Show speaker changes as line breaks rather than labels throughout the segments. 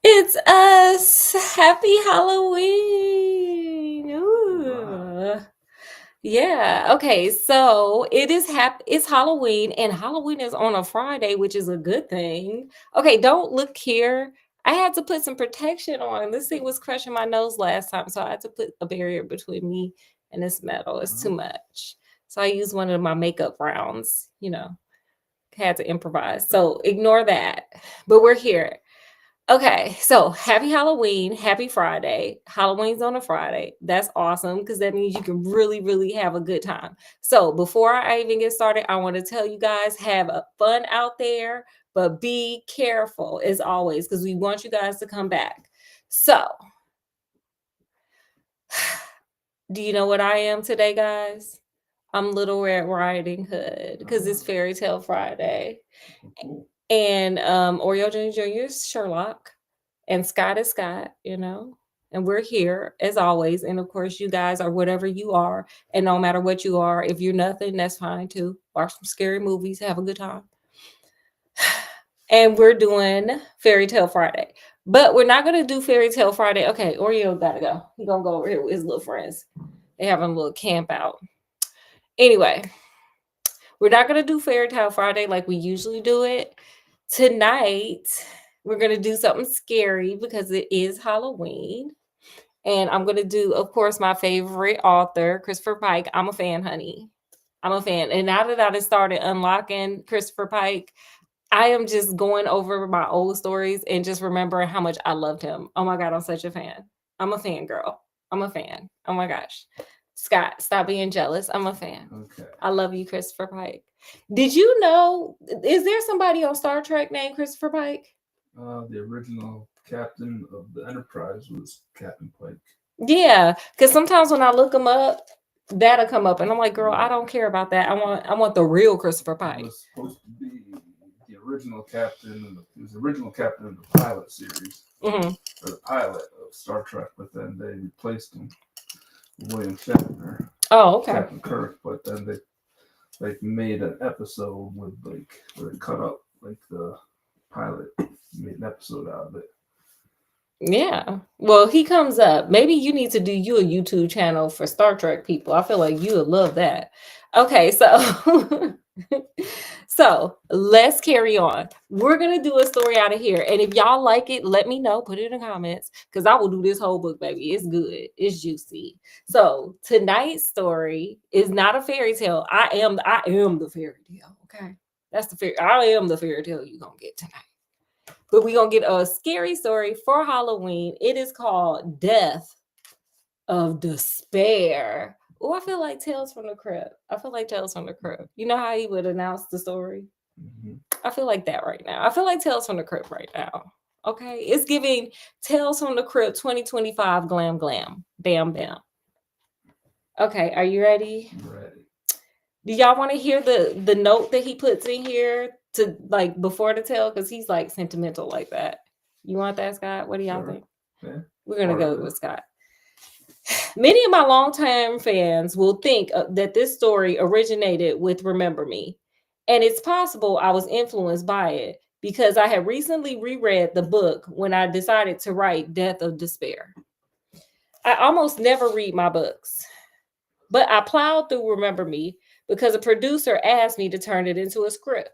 It's us. Happy Halloween. Ooh. Yeah. Okay. So it's Halloween, and Halloween is on a Friday, which is a good thing. Okay, don't look here. I had to put some protection on. This thing was crushing my nose last time, so I had to put a barrier between me and this metal. It's too much. So I used one of my makeup rounds, had to improvise. So ignore that. But we're here. Okay, so happy Halloween, happy Friday. Halloween's on a Friday. That's awesome because that means you can really, really have a good time. So before I even get started, I want to tell you guys have a fun out there, but be careful as always because we want you guys to come back. So, do you know what I am today, guys? I'm Little Red Riding Hood because it's Fairy Tale Friday. And Oreo Jr. is Sherlock, and Scott is Scott, and we're here as always. And of course, you guys are whatever you are. And no matter what you are, if you're nothing, that's fine too. Watch some scary movies, have a good time. And we're doing Fairy Tale Friday. But we're not going to do Fairy Tale Friday. Okay, Oreo got to go. He's going to go over here with his little friends. They having a little camp out. Anyway, we're not going to do Fairy Tale Friday like we usually do it. Tonight, we're going to do something scary because it is Halloween. And I'm going to do, of course, my favorite author, Christopher Pike. I'm a fan, honey. I'm a fan. And now that I started unlocking Christopher Pike, I am just going over my old stories and just remembering how much I loved him. Oh my God, I'm such a fan. I'm a fan, girl. I'm a fan. Oh my gosh. Scott, stop being jealous. I'm a fan.
Okay.
I love you, Christopher Pike. Did you know, is there somebody on Star Trek named Christopher Pike?
The original captain of the Enterprise was Captain Pike.
Yeah, because sometimes when I look them up, that'll come up, and I'm like, girl, I don't care about that. I want the real Christopher
It
Pike.
was supposed to be the original captain. He was the original captain of the pilot series, or the pilot of Star Trek. But then they replaced him with William Shatner.
Oh, okay.
Captain Kirk. But then they made an episode with where they cut up the pilot, made an episode out of it.
Yeah. Well, he comes up. Maybe you need to do you a YouTube channel for Star Trek people. I feel like you would love that. Okay, so so let's carry on. We're gonna do a story out of here. And if y'all like it, let me know. Put it in the comments. Because I will do this whole book, baby. It's good. It's juicy. So tonight's story is not a fairy tale. I am the fairy tale. Okay. I am the fairy tale you're gonna get tonight. But we're going to get a scary story for Halloween. It is called Death of Despair. Oh, I feel like Tales from the Crypt. You know how he would announce the story?
Mm-hmm.
I feel like that right now. I feel like Tales from the Crypt right now. Okay? It's giving Tales from the Crypt 2025 glam glam. Bam bam. Okay, are you ready?
I'm ready.
Do y'all want to hear the note that he puts in here to before the tale? Because he's sentimental like that. You want that, Scott? What do y'all think?
Yeah.
We're gonna go with Scott. Many of my longtime fans will think that this story originated with Remember Me, and it's possible I was influenced by it because I had recently reread the book when I decided to write Death of Despair. I almost never read my books, but I plowed through Remember Me because a producer asked me to turn it into a script.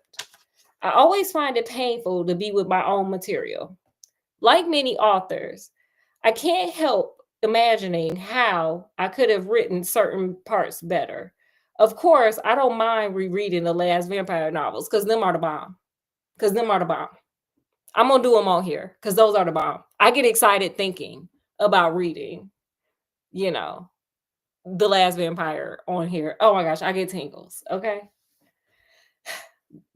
I always find it painful to be with my own material. Like many authors, I can't help imagining how I could have written certain parts better. Of course, I don't mind rereading the last vampire novels because them are the bomb. I'm going to do them all here because those are the bomb. I get excited thinking about reading, the last vampire on here. Oh my gosh, I get tingles. Okay.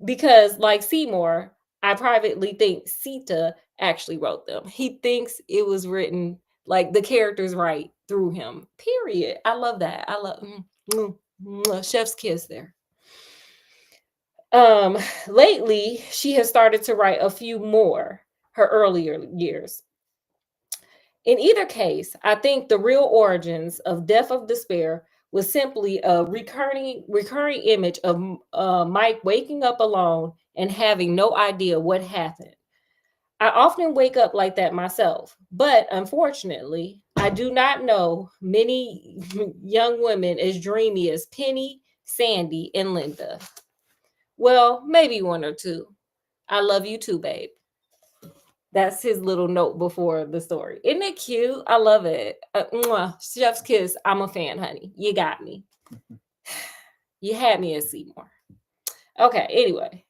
Because like Seymour, I privately think Sita actually wrote them. He thinks it was written the characters right through him. Period. I love that. I love chef's kiss there. Lately, she has started to write a few more her earlier years. In either case, I think the real origins of Death of Despair was simply a recurring image of Mike waking up alone and having no idea what happened. I often wake up like that myself, but unfortunately, I do not know many young women as dreamy as Penny, Sandy, and Linda. Well, maybe one or two. I love you too, babe. That's his little note before the story. Isn't it cute? I love it. Mwah, chef's kiss. I'm a fan, honey. You got me. You had me at Seymour. Okay, anyway.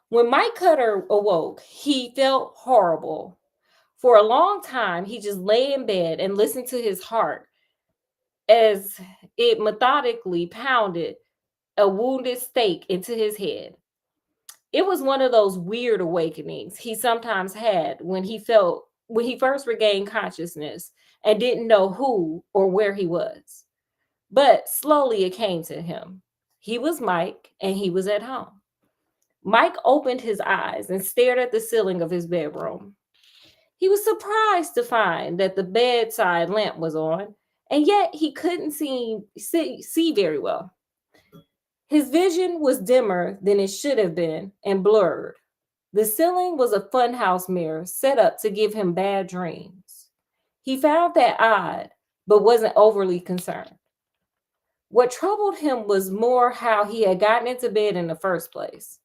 When Mike Cutter awoke, he felt horrible. For a long time, he just lay in bed and listened to his heart as it methodically pounded a wounded stake into his head. It was one of those weird awakenings he sometimes had when he first regained consciousness and didn't know who or where he was. But slowly it came to him. He was Mike and he was at home. Mike opened his eyes and stared at the ceiling of his bedroom. He was surprised to find that the bedside lamp was on, and yet he couldn't see very well. His vision was dimmer than it should have been and blurred. The ceiling was a funhouse mirror set up to give him bad dreams. He found that odd, but wasn't overly concerned. What troubled him was more how he had gotten into bed in the first place.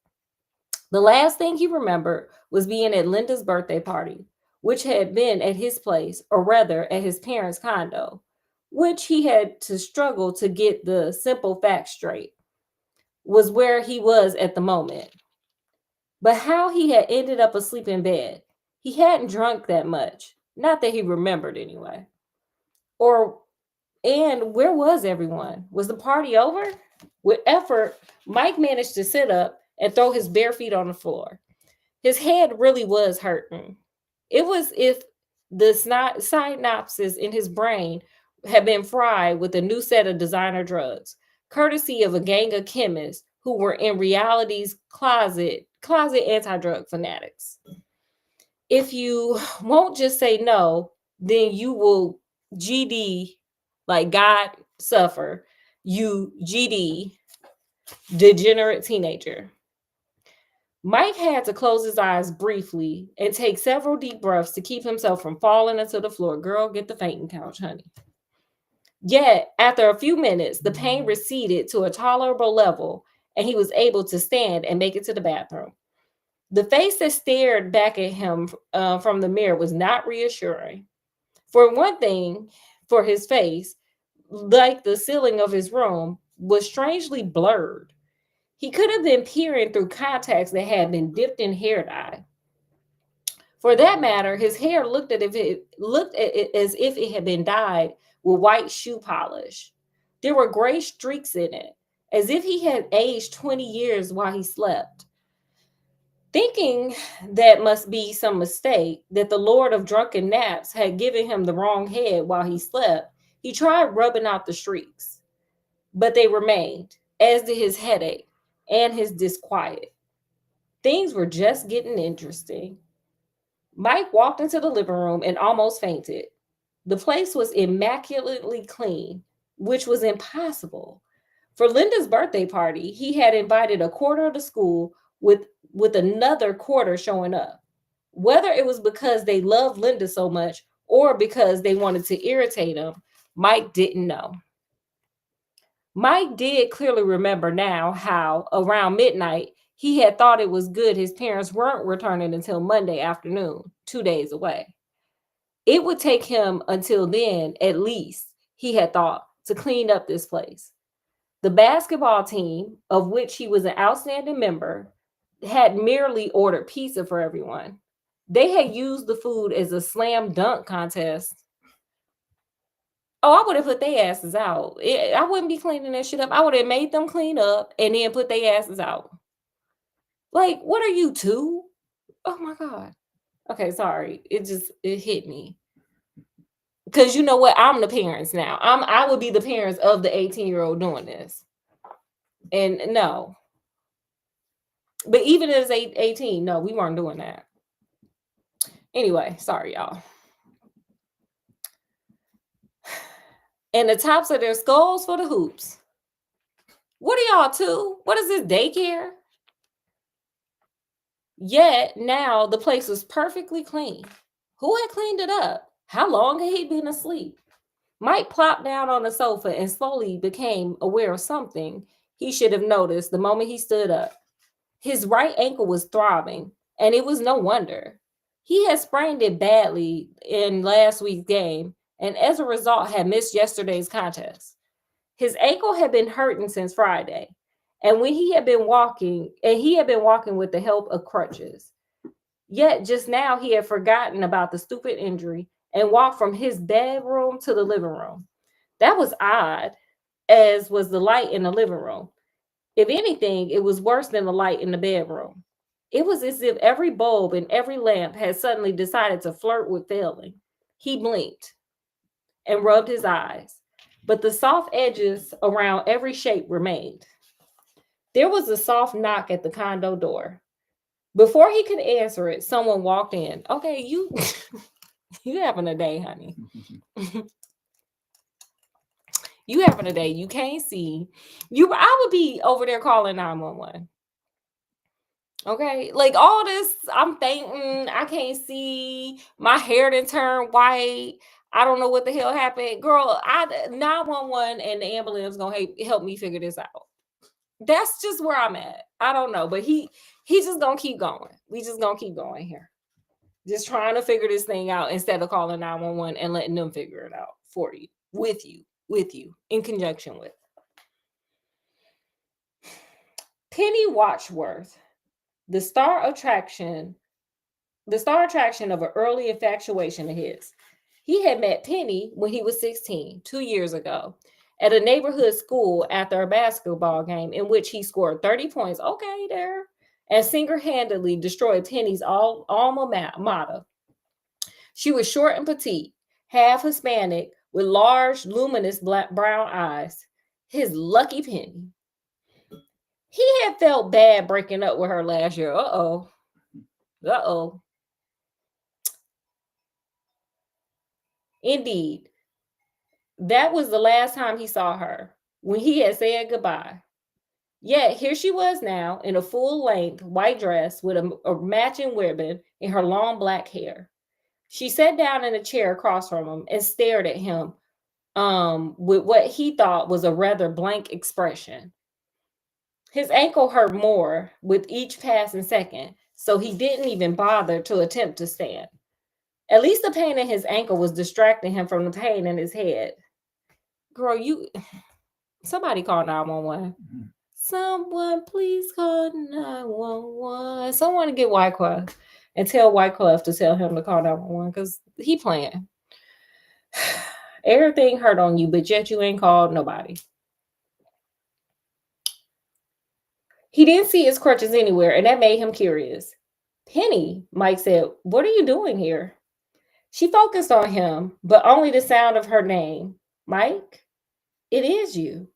The last thing he remembered was being at Linda's birthday party, which had been at his place, or rather at his parents' condo, which he had to struggle to get the simple facts straight, was where he was at the moment. But how he had ended up asleep in bed, he hadn't drunk that much, not that he remembered anyway. Or, and where was everyone? Was the party over? With effort, Mike managed to sit up and throw his bare feet on the floor. His head really was hurting. It was if the synapses in his brain had been fried with a new set of designer drugs, courtesy of a gang of chemists who were in reality's closet anti-drug fanatics. If you won't just say no, then you will GD, like God suffer, you GD, degenerate teenager. Mike had to close his eyes briefly and take several deep breaths to keep himself from falling into the floor. Girl, get the fainting couch, honey. Yet, after a few minutes, the pain receded to a tolerable level and he was able to stand and make it to the bathroom. The face that stared back at him from the mirror was not reassuring. For one thing, for his face, like the ceiling of his room, was strangely blurred. He could have been peering through contacts that had been dipped in hair dye. For that matter, his hair looked at it as if it had been dyed with white shoe polish. There were gray streaks in it, as if he had aged 20 years while he slept. Thinking that must be some mistake, that the Lord of Drunken Naps had given him the wrong head while he slept, he tried rubbing out the streaks. But they remained, as did his headache and his disquiet. Things were just getting interesting. Mike walked into the living room and almost fainted. The place was immaculately clean, which was impossible. For Linda's birthday party, he had invited a quarter of the school with another quarter showing up. Whether it was because they loved Linda so much or because they wanted to irritate him, Mike didn't know. Mike did clearly remember now how, around midnight, he had thought it was good his parents weren't returning until Monday afternoon, 2 days away. It would take him until then, at least, he had thought, to clean up this place. The basketball team, of which he was an outstanding member, had merely ordered pizza for everyone. They had used the food as a slam dunk contest. Oh, I would have put their asses out. I wouldn't be cleaning that shit up. I would have made them clean up and then put their asses out. Like, what are you, two? Oh my God. Okay, sorry. It hit me. Because you know what? I'm the parents now. I would be the parents of the 18-year-old doing this. And no. But even as 18, no, we weren't doing that. Anyway, sorry, y'all. and the tops of their skulls for the hoops. What are y'all two? What is this, daycare? Yet now the place was perfectly clean. Who had cleaned it up? How long had he been asleep? Mike plopped down on the sofa and slowly became aware of something he should have noticed the moment he stood up. His right ankle was throbbing, and it was no wonder. He had sprained it badly in last week's game, and as a result had missed yesterday's contest. His ankle had been hurting since Friday, and he had been walking with the help of crutches. Yet just now he had forgotten about the stupid injury and walked from his bedroom to the living room. That was odd, as was the light in the living room. If anything, it was worse than the light in the bedroom. It was as if every bulb and every lamp had suddenly decided to flirt with failing. He blinked and rubbed his eyes, but the soft edges around every shape remained. There was a soft knock at the condo door. Before he could answer it, someone walked in. Okay, you you having a day, honey. You having a day. You can't see. I would be over there calling 911. Okay, like all this, I'm fainting. I can't see. My hair didn't turn white. I don't know what the hell happened, girl. 911 and the ambulance gonna help me figure this out. That's just where I'm at. I don't know, but he's just gonna keep going. We just gonna keep going here, just trying to figure this thing out instead of calling 911 and letting them figure it out for you, with you, in conjunction with Penny Watchworth, the star attraction of an early infatuation of his. He had met Penny when he was 16, 2 years ago, at a neighborhood school after a basketball game in which he scored 30 points, okay, there, and single-handedly destroyed Penny's alma mater. She was short and petite, half Hispanic, with large, luminous brown eyes. His lucky Penny. He had felt bad breaking up with her last year. Uh-oh. Indeed, that was the last time he saw her, when he had said goodbye. Yet here she was now in a full-length white dress with a matching ribbon in her long black hair. She sat down in a chair across from him and stared at him with what he thought was a rather blank expression. His ankle hurt more with each passing second, so he didn't even bother to attempt to stand. At least the pain in his ankle was distracting him from the pain in his head. Girl, somebody call 911. Someone please call 911. Someone get Wyclef and tell Wyclef to tell him to call 911 because he playing. Everything hurt on you, but yet you ain't called nobody. He didn't see his crutches anywhere, and that made him curious. Penny, Mike said, what are you doing here? She focused on him, but only the sound of her name. Mike, it is you.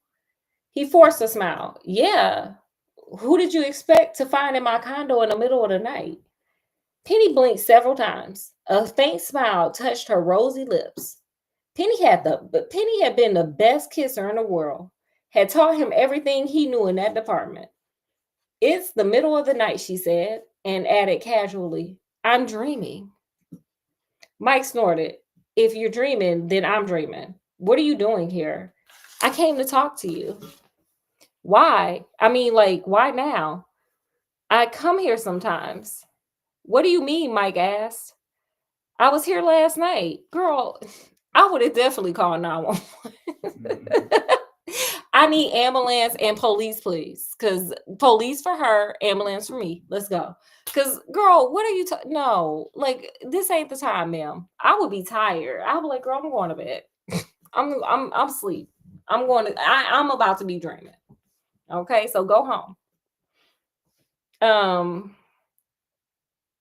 He forced a smile. Yeah. Who did you expect to find in my condo in the middle of the night? Penny blinked several times. A faint smile touched her rosy lips. Penny had been the best kisser in the world, had taught him everything he knew in that department. It's the middle of the night, she said, and added casually, I'm dreaming. Mike snorted. If you're dreaming, then I'm dreaming. What are you doing here? I came to talk to you. Why? I mean, why now? I come here sometimes. What do you mean? Mike asked. I was here last night. Girl, I would have definitely called 911. I need ambulance and police, please. Because police for her, ambulance for me. Let's go. Because, girl, what are you no, this ain't the time, ma'am. I would be tired. I would be like, girl, I'm going to bed. I'm asleep. I'm about to be dreaming. Okay, so go home.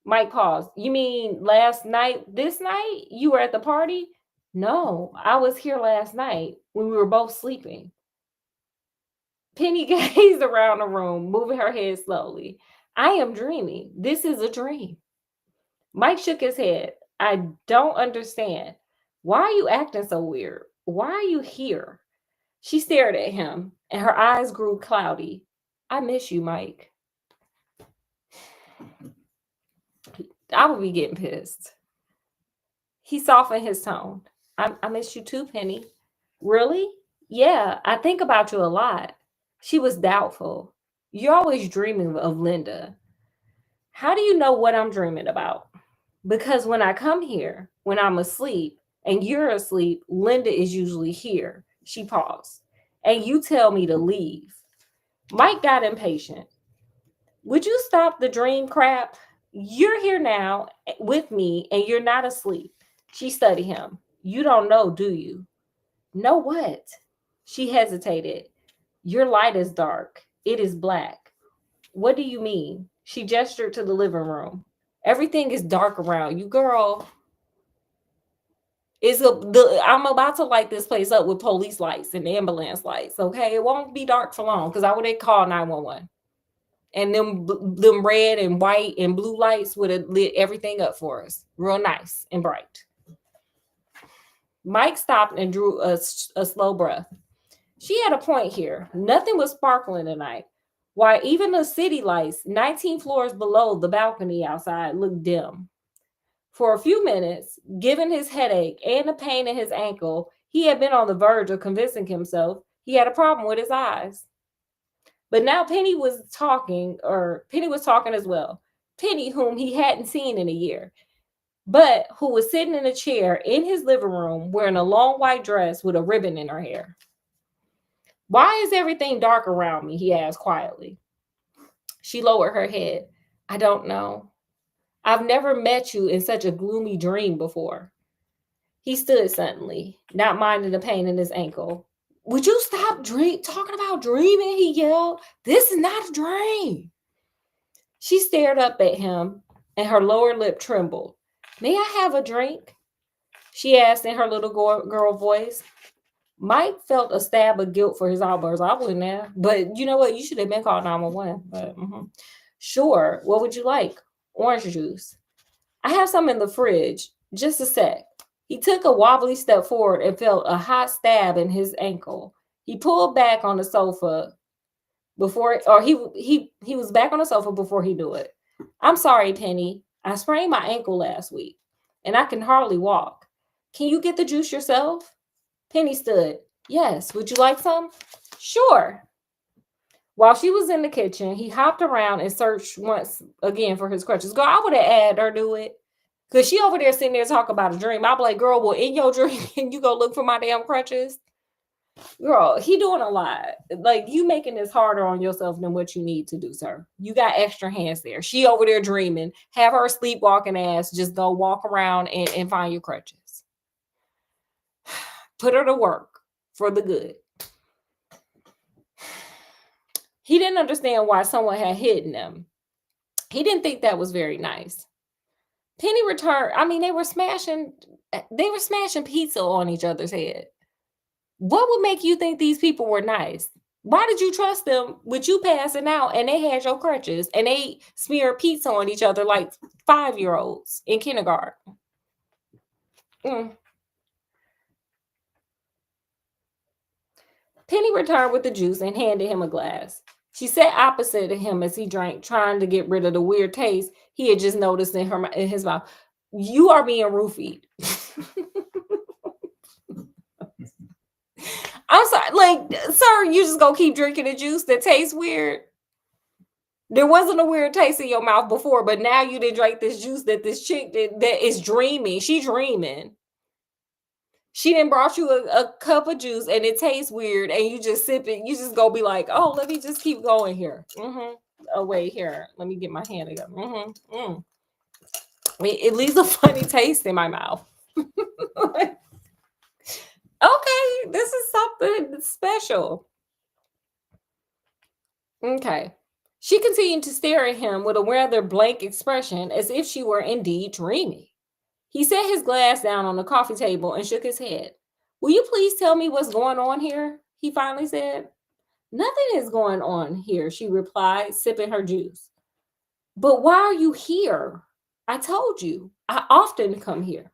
Mike paused. You mean last night, this night? You were at the party? No, I was here last night when we were both sleeping. Penny gazed around the room, moving her head slowly. I am dreaming. This is a dream. Mike shook his head. I don't understand. Why are you acting so weird? Why are you here? She stared at him, and her eyes grew cloudy. I miss you, Mike. I would be getting pissed. He softened his tone. I miss you too, Penny. Really? Yeah, I think about you a lot. She was doubtful. You're always dreaming of Linda. How do you know what I'm dreaming about? Because when I come here, when I'm asleep, and you're asleep, Linda is usually here. She paused. And you tell me to leave. Mike got impatient. Would you stop the dream crap? You're here now with me and you're not asleep. She studied him. You don't know, do you? Know what? She hesitated. Your light is dark. It is black. What do you mean? She gestured to the living room. Everything is dark around you, girl. I'm about to light this place up with police lights and ambulance lights. Okay, it won't be dark for long because I would call 911. And them red and white and blue lights would have lit everything up for us, real nice and bright. Mike stopped and drew a slow breath. She had a point here. Nothing was sparkling tonight. Why, even the city lights, 19 floors below the balcony outside, looked dim. For a few minutes, given his headache and the pain in his ankle, he had been on the verge of convincing himself he had a problem with his eyes. But now Penny was talking as well. Penny, whom he hadn't seen in a year, but who was sitting in a chair in his living room wearing a long white dress with a ribbon in her hair. Why is everything dark around me? He asked quietly. She lowered her head. I don't know. I've never met you in such a gloomy dream before. He stood suddenly, not minding the pain in his ankle. Would you stop talking about dreaming? He yelled. This is not a dream. She stared up at him, and her lower lip trembled. May I have a drink? She asked in her little girl voice. Mike felt a stab of guilt for his outburst. I wouldn't have. But you know what? You should have been called 911. But Sure. What would you like? Orange juice. I have some in the fridge. Just a sec. He took a wobbly step forward and felt a hot stab in his ankle. He pulled back on the sofa he was back on the sofa before he knew it. I'm sorry, Penny. I sprained my ankle last week, and I can hardly walk. Can you get the juice yourself? Penny stood. Yes. Would you like some? Sure. While she was in the kitchen, he hopped around and searched once again for his crutches. Girl, I would have had her do it. Because she over there sitting there talking about a dream. I'll be like, girl, well, in your dream, can you go look for my damn crutches? Girl, he doing a lot. Like, you making this harder on yourself than what you need to do, sir. You got extra hands there. She over there dreaming. Have her sleepwalking ass just go walk around and find your crutches. Put her to work for the good. He didn't understand why someone had hidden them. He didn't think that was very nice. Penny returned. I mean, they were smashing pizza on each other's head. What would make you think these people were nice? Why did you trust them with you passing out and they had your crutches and they smeared pizza on each other like 5-year-olds in kindergarten? Penny returned with the juice and handed him a glass. She sat opposite of him as he drank, trying to get rid of the weird taste he had just noticed in his mouth. You are being roofied. I'm sorry, like, sir, you just gonna keep drinking the juice that tastes weird? There wasn't a weird taste in your mouth before, but now you didn't drink this juice that this chick that is dreaming. She dreaming. She done brought you a cup of juice and it tastes weird and you just sip it. You just go be like, oh, let me just keep going here. Oh, wait, here. Let me get my hand together. It leaves a funny taste in my mouth. Okay, this is something special. Okay. She continued to stare at him with a rather blank expression as if she were indeed dreaming. He set his glass down on the coffee table and shook his head. Will you please tell me what's going on here? He finally said. Nothing is going on here, she replied, sipping her juice. But why are you here? I told you, I often come here.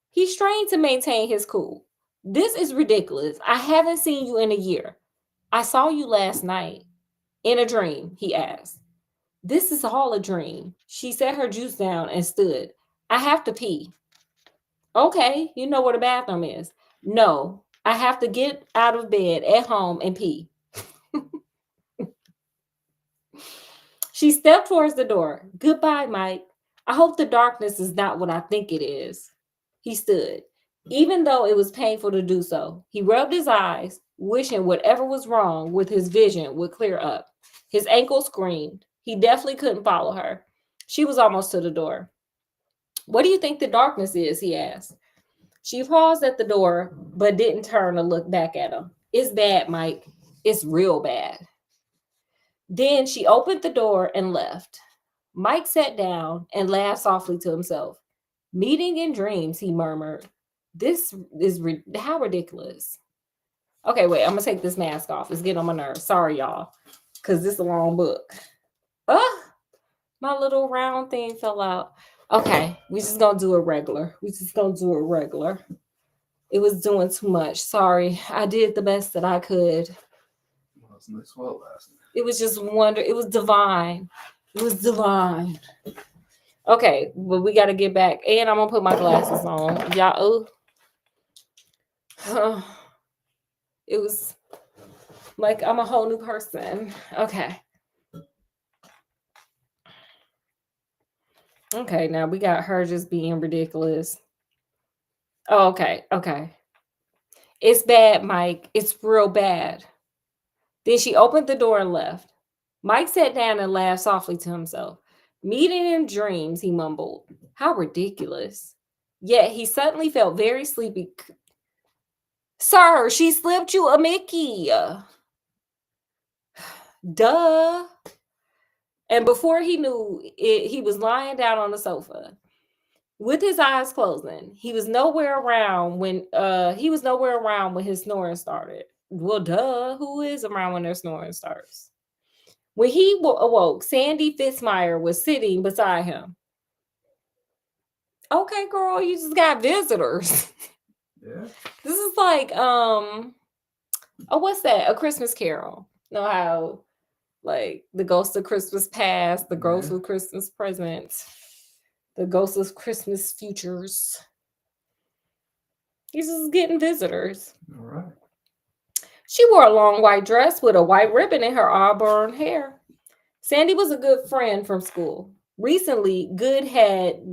He strained to maintain his cool. This is ridiculous. I haven't seen you in a year. I saw you last night in a dream, he asked. This is all a dream. She set her juice down and stood. I have to pee. Okay, you know where the bathroom is. No, I have to get out of bed at home and pee. She stepped towards the door. Goodbye, Mike. I hope the darkness is not what I think it is. He stood. Even though it was painful to do so, he rubbed his eyes, wishing whatever was wrong with his vision would clear up. His ankle screamed. He definitely couldn't follow her. She was almost to the door. What do you think the darkness is? He asked. She paused at the door, but didn't turn to look back at him. It's bad, Mike. It's real bad. Then she opened the door and left. Mike sat down and laughed softly to himself. Meeting in dreams, he murmured. This is how ridiculous. Okay, wait, I'm going to take this mask off. It's getting on my nerves. Sorry, y'all, because this is a long book. My little round thing fell out. Okay, we just going to do it regular. It was doing too much. Sorry, I did the best that I could.
Well, it's nice well lasting.
It was just wonder. It was divine. Okay, but we got to get back. And I'm going to put my glasses on. Y'all, it was like I'm a whole new person. Okay. Okay, now we got her just being ridiculous. Oh, okay. It's bad, Mike. It's real bad. Then she opened the door and left. Mike sat down and laughed softly to himself. Meeting in dreams, he mumbled. How ridiculous. Yet he suddenly felt very sleepy. Sir, she slipped you a Mickey. Duh. And before he knew it, he was lying down on the sofa with his eyes closing. He was nowhere around when his snoring started. Well, duh, who is around when their snoring starts? When he awoke, Sandy Fitzmyer was sitting beside him. Okay, girl, you just got visitors.
Yeah.
This is like what's that? A Christmas Carol. You know how like the ghost of Christmas past, the ghost of Christmas present, the ghost of Christmas futures. He's just getting visitors.
All right.
She wore a long white dress with a white ribbon in her auburn hair. Sandy was a good friend from school. Recently, Good had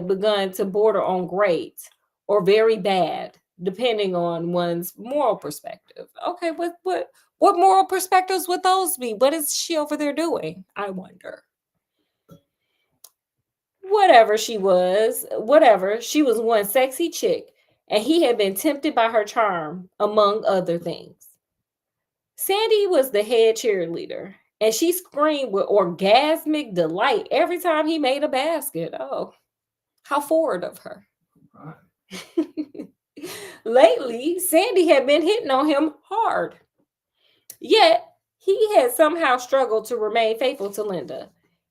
begun to border on great or very bad, depending on one's moral perspective. Okay, what moral perspectives would those be? What is she over there doing? I wonder. Whatever, she was one sexy chick, and he had been tempted by her charm, among other things. Sandy was the head cheerleader, and she screamed with orgasmic delight every time he made a basket. Oh, how forward of her.
Right.
Lately, Sandy had been hitting on him hard. Yet, he had somehow struggled to remain faithful to Linda.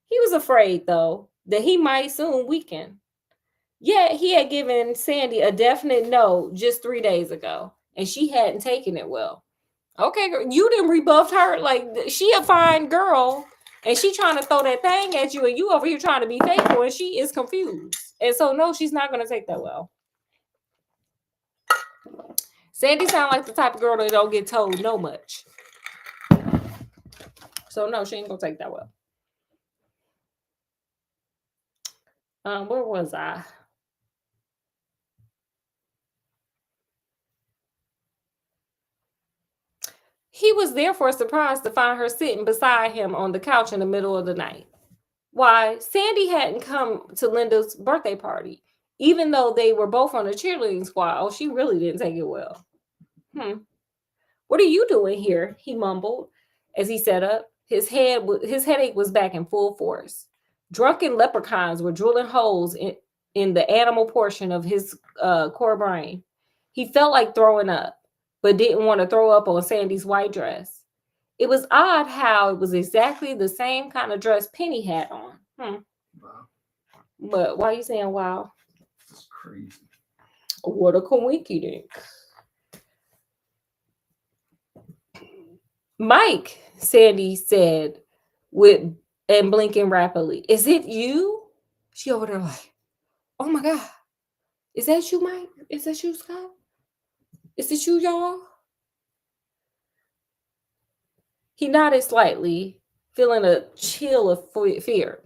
He was afraid, though, that he might soon weaken. Yet, he had given Sandy a definite no just 3 days ago, and she hadn't taken it well. Okay, girl, you didn't rebuff her. Like, she a fine girl, and she trying to throw that thing at you, and you over here trying to be faithful, and she is confused. And so, no, she's not going to take that well. Sandy sound like the type of girl that don't get told no much. So, no, she ain't going to take that well. Where was I? He was therefore surprised to find her sitting beside him on the couch in the middle of the night. Why, Sandy hadn't come to Linda's birthday party, even though they were both on the cheerleading squad. Oh, she really didn't take it well. What are you doing here? He mumbled as he sat up. His headache was back in full force. Drunken leprechauns were drilling holes in the animal portion of his core brain. He felt like throwing up, but didn't want to throw up on Sandy's white dress. It was odd how it was exactly the same kind of dress Penny had on.
Wow.
But why are you saying wow?
It's crazy.
What a coinky dink. Mike, Sandy said, with and blinking rapidly. Is it you? She over there like, oh my God. Is that you, Mike? Is that you, Scott? Is it you, y'all? He nodded slightly, feeling a chill of fear.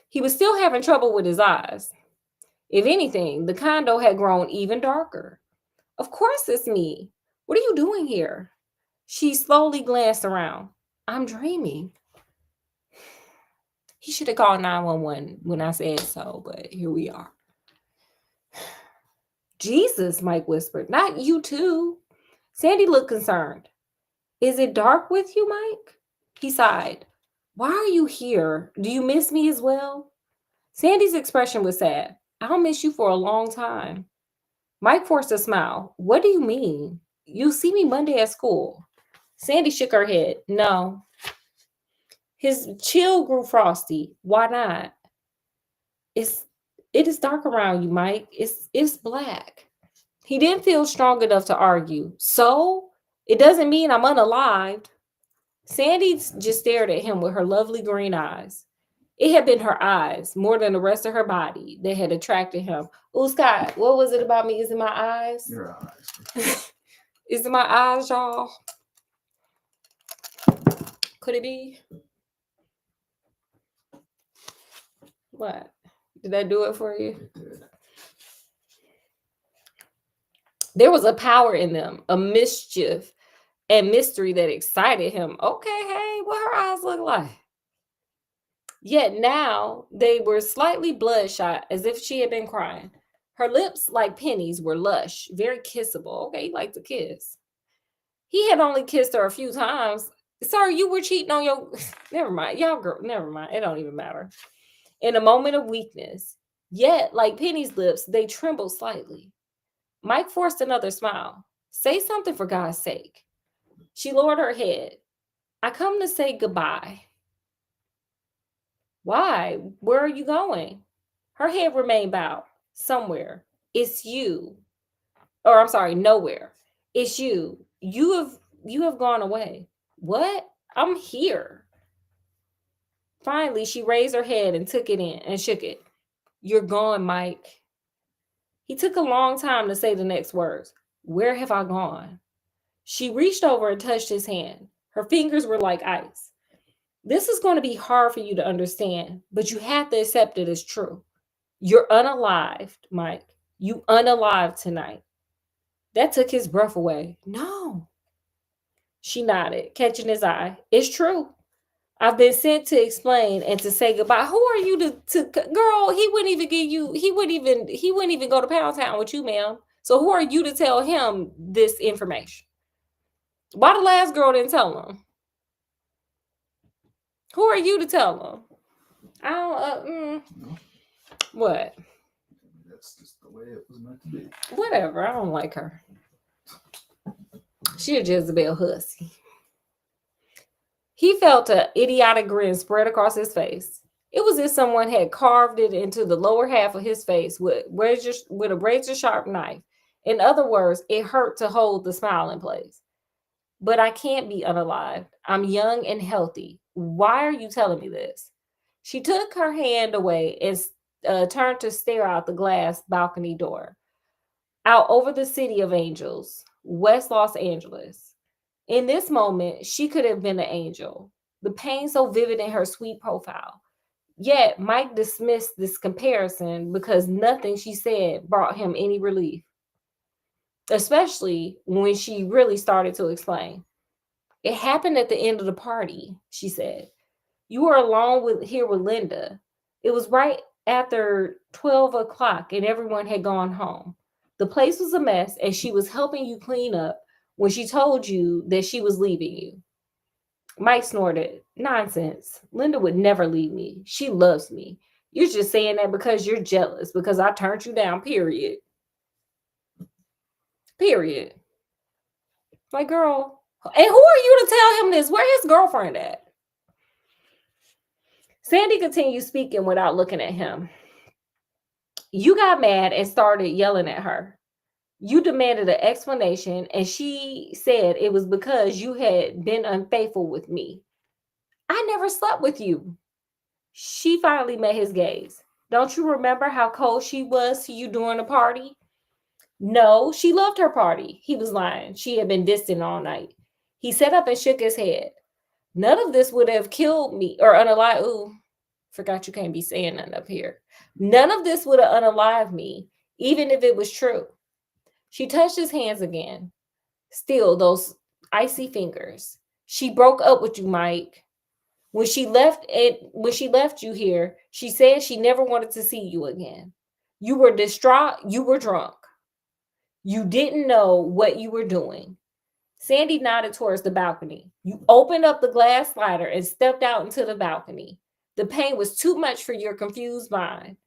He was still having trouble with his eyes. If anything, the condo had grown even darker. Of course it's me. What are you doing here? She slowly glanced around. I'm dreaming. He should have called 911 when I said so, but here we are. Jesus, Mike whispered. Not you too. Sandy looked concerned. Is it dark with you, Mike? He sighed. Why are you here? Do you miss me as well? Sandy's expression was sad. I'll miss you for a long time. Mike forced a smile. What do you mean? You'll see me Monday at school. Sandy shook her head. No. His chill grew frosty. Why not? It is dark around you, Mike. It's black. He didn't feel strong enough to argue. So it doesn't mean I'm unalived. Sandy just stared at him with her lovely green eyes. It had been her eyes, more than the rest of her body, that had attracted him. Oh, Scott, what was it about me? Is it my eyes?
Your eyes.
Is it my eyes, y'all? Could it be? What? Did that do it for you?
It did.
There was a power in them, a mischief and mystery that excited him. Okay, hey, what her eyes look like? Yet now they were slightly bloodshot, as if she had been crying. Her lips, like pennies, were lush, very kissable. Okay, he liked to kiss. He had only kissed her a few times. Sir, you were cheating on your... Never mind. Y'all, girl, never mind. It don't even matter. In a moment of weakness. Yet, like Penny's lips, they trembled slightly. Mike forced another smile. Say something for God's sake. She lowered her head. I come to say goodbye. Why? Where are you going? Her head remained bowed. Somewhere. It's you. Or I'm sorry, nowhere. It's you. You have gone away. What? I'm here. Finally, she raised her head and took it in and shook it. You're gone, Mike. He took a long time to say the next words. Where have I gone? She reached over and touched his hand. Her fingers were like ice. This is going to be hard for you to understand, but you have to accept it as true. You're unalived, Mike. You unalived tonight. That took his breath away. No. She nodded, catching his eye. It's true. I've been sent to explain and to say goodbye. Who are you to girl? He wouldn't even give you, he wouldn't even go to Pound Town with you, ma'am. So who are you to tell him this information? Why the last girl didn't tell him? Who are you to tell him? I don't
No,
what?
that's just the way it was meant to be.
Whatever. I don't like her. She a Jezebel hussy. He felt an idiotic grin spread across his face. It was as if someone had carved it into the lower half of his face with a razor sharp knife. In other words, it hurt to hold the smile in place. But I can't be unalived. I'm young and healthy. Why are you telling me this? She took her hand away and turned to stare out the glass balcony door, out over the city of angels, West Los Angeles. In this moment, she could have been an angel, the pain so vivid in her sweet profile. Yet Mike dismissed this comparison because nothing she said brought him any relief, especially when she really started to explain. It happened at the end of the party, she said. You were alone here with Linda. It was right after 12 o'clock and everyone had gone home. The place was a mess and she was helping you clean up when she told you that she was leaving you. Mike snorted. Nonsense. Linda would never leave me. She loves me. You're just saying that because you're jealous, because I turned you down, period. Period. Like, girl. And who are you to tell him this? Where his girlfriend at? Sandy continued speaking without looking at him. You got mad and started yelling at her. You demanded an explanation, and she said it was because you had been unfaithful with me. I never slept with you. She finally met his gaze. Don't you remember how cold she was to you during the party? No, she loved her party. He was lying. She had been distant all night. He sat up and shook his head. None of this would have killed me or unalive. Ooh, forgot you can't be saying nothing up here. None of this would have unalived me, even if it was true. She touched his hands again. Still, those icy fingers. She broke up with you, Mike. When she left you here, she said she never wanted to see you again. You were distraught, you were drunk. You didn't know what you were doing. Sandy nodded towards the balcony. You opened up the glass slider and stepped out into the balcony. The pain was too much for your confused mind.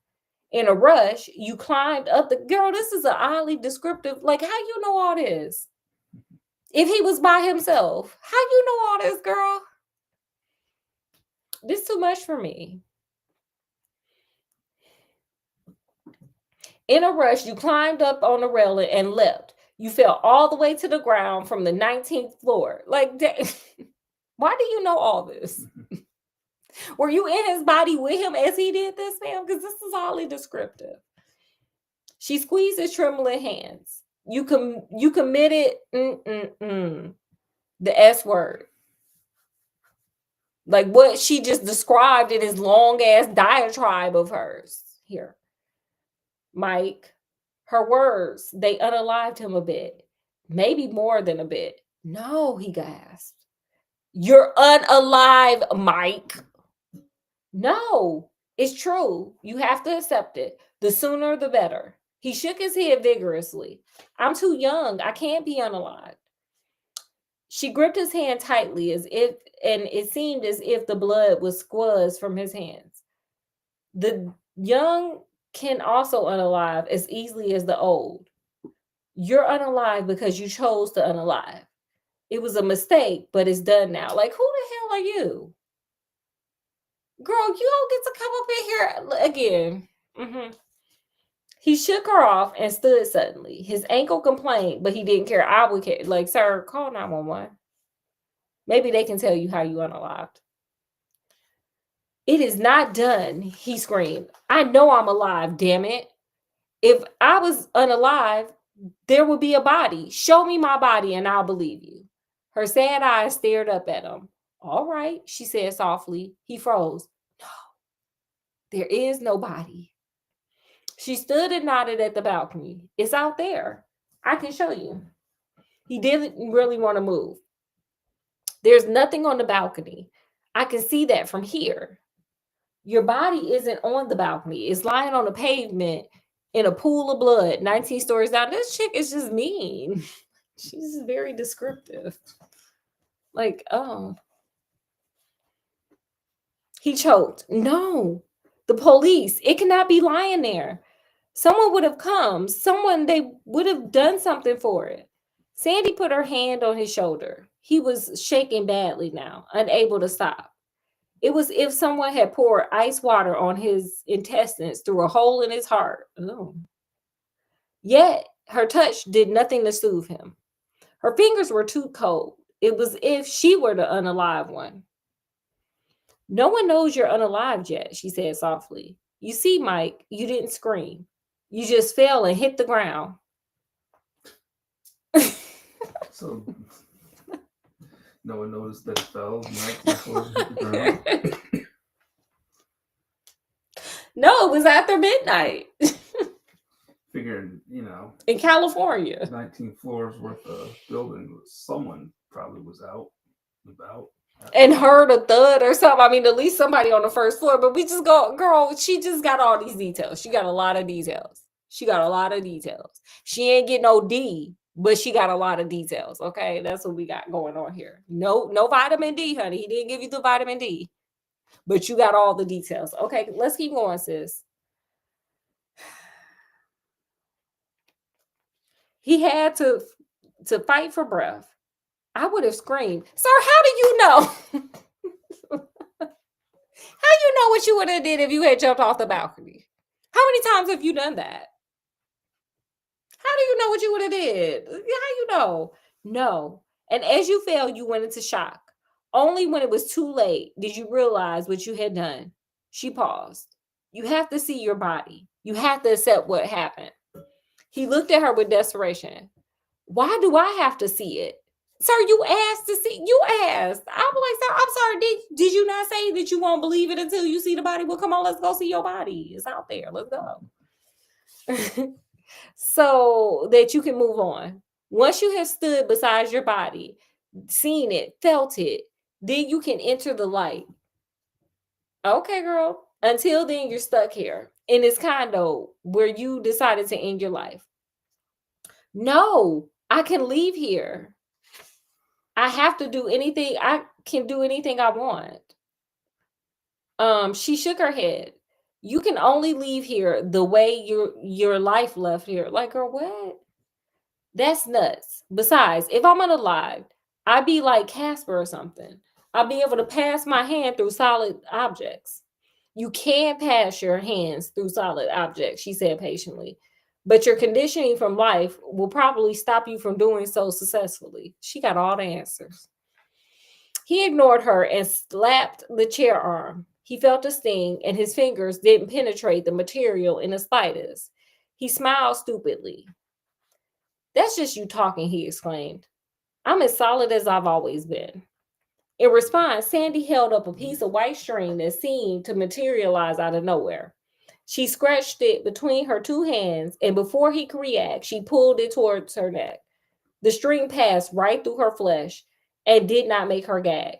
In a rush, you climbed up the girl. This is an oddly descriptive. Like, how you know all this? If he was by himself, how you know all this, girl? This too much for me. In a rush, you climbed up on the railing and leapt. You fell all the way to the ground from the 19th floor. Like, why do you know all this? Were you in his body with him as he did this, ma'am? Because this is oddly descriptive. She squeezed his trembling hands. You committed the S word. Like what she just described in his long ass diatribe of hers here. Mike, her words, they unalived him a bit. Maybe more than a bit. No, he gasped. You're unalive, Mike. No, it's true. You have to accept it. The sooner, the better. He shook his head vigorously. I'm too young. I can't be unalive. She gripped his hand tightly and it seemed as if the blood was squeezed from his hands. The young can also unalive as easily as the old. You're unalive because you chose to unalive. It was a mistake, but it's done now. Like, who the hell are you? Girl, you don't get to come up in here again. Mm-hmm. He shook her off and stood suddenly. His ankle complained, but he didn't care. I would care. Like, sir, call 911. Maybe they can tell you how you unalived. It is not done, he screamed. I know I'm alive, damn it. If I was unalive, there would be a body. Show me my body and I'll believe you. Her sad eyes stared up at him. All right, she said softly. He froze. No, there is no body. She stood and nodded at the balcony. It's out there. I can show you. He didn't really want to move. There's nothing on the balcony. I can see that from here. Your body isn't on the balcony. It's lying on the pavement in a pool of blood, 19 stories down. This chick is just mean. She's very descriptive. Like, oh. He choked. No, the police. It cannot be lying there. Someone would have come. They would have done something for it. Sandy put her hand on his shoulder. He was shaking badly now, unable to stop. It was if someone had poured ice water on his intestines through a hole in his heart. Oh. Yet, her touch did nothing to soothe him. Her fingers were too cold. It was if she were the unalive one. No one knows you're unalived yet, she said softly. You see, Mike, you didn't scream. You just fell and hit the ground.
So, no one noticed that it fell right before it hit the ground?
No, it was after midnight.
Figuring,
in California.
19 floors worth of building, someone probably was out and about.
And heard a thud or something. I mean, at least somebody on the first floor. But we just go, girl, she just got all these details. She got a lot of details. She ain't get no D, but she got a lot of details. Okay, that's what we got going on here. No vitamin D, honey. He didn't give you the vitamin D, but you got all the details. Okay, let's keep going, sis. He had to fight for breath. I would have screamed, sir, how do you know? How you know what you would have did if you had jumped off the balcony? How many times have you done that? How do you know what you would have did? How you know? No. And as you fell, you went into shock. Only when it was too late did you realize what you had done. She paused. You have to see your body. You have to accept what happened. He looked at her with desperation. Why do I have to see it? Sir, you asked to see. You asked. I'm like, sir, I'm sorry. Did you not say that you won't believe it until you see the body? Well, come on, let's go see your body. It's out there. Let's go. So that you can move on. Once you have stood beside your body, seen it, felt it, then you can enter the light. Okay, girl. Until then, you're stuck here in this condo where you decided to end your life. No, I can leave here. I have to do anything. I can do anything I want. She shook her head. You can only leave here the way your life left here. Like, girl, what? That's nuts. Besides, if I'm unalive, I'd be like Casper or something. I'd be able to pass my hand through solid objects. You can pass your hands through solid objects, she said patiently. But your conditioning from life will probably stop you from doing so successfully. She got all the answers. He ignored her and slapped the chair arm. He felt a sting, and his fingers didn't penetrate the material in the slightest. He smiled stupidly. That's just you talking, he exclaimed. I'm as solid as I've always been. In response, Sandy held up a piece of white string that seemed to materialize out of nowhere. She scratched it between her two hands, and before he could react, she pulled it towards her neck. The string passed right through her flesh and did not make her gag.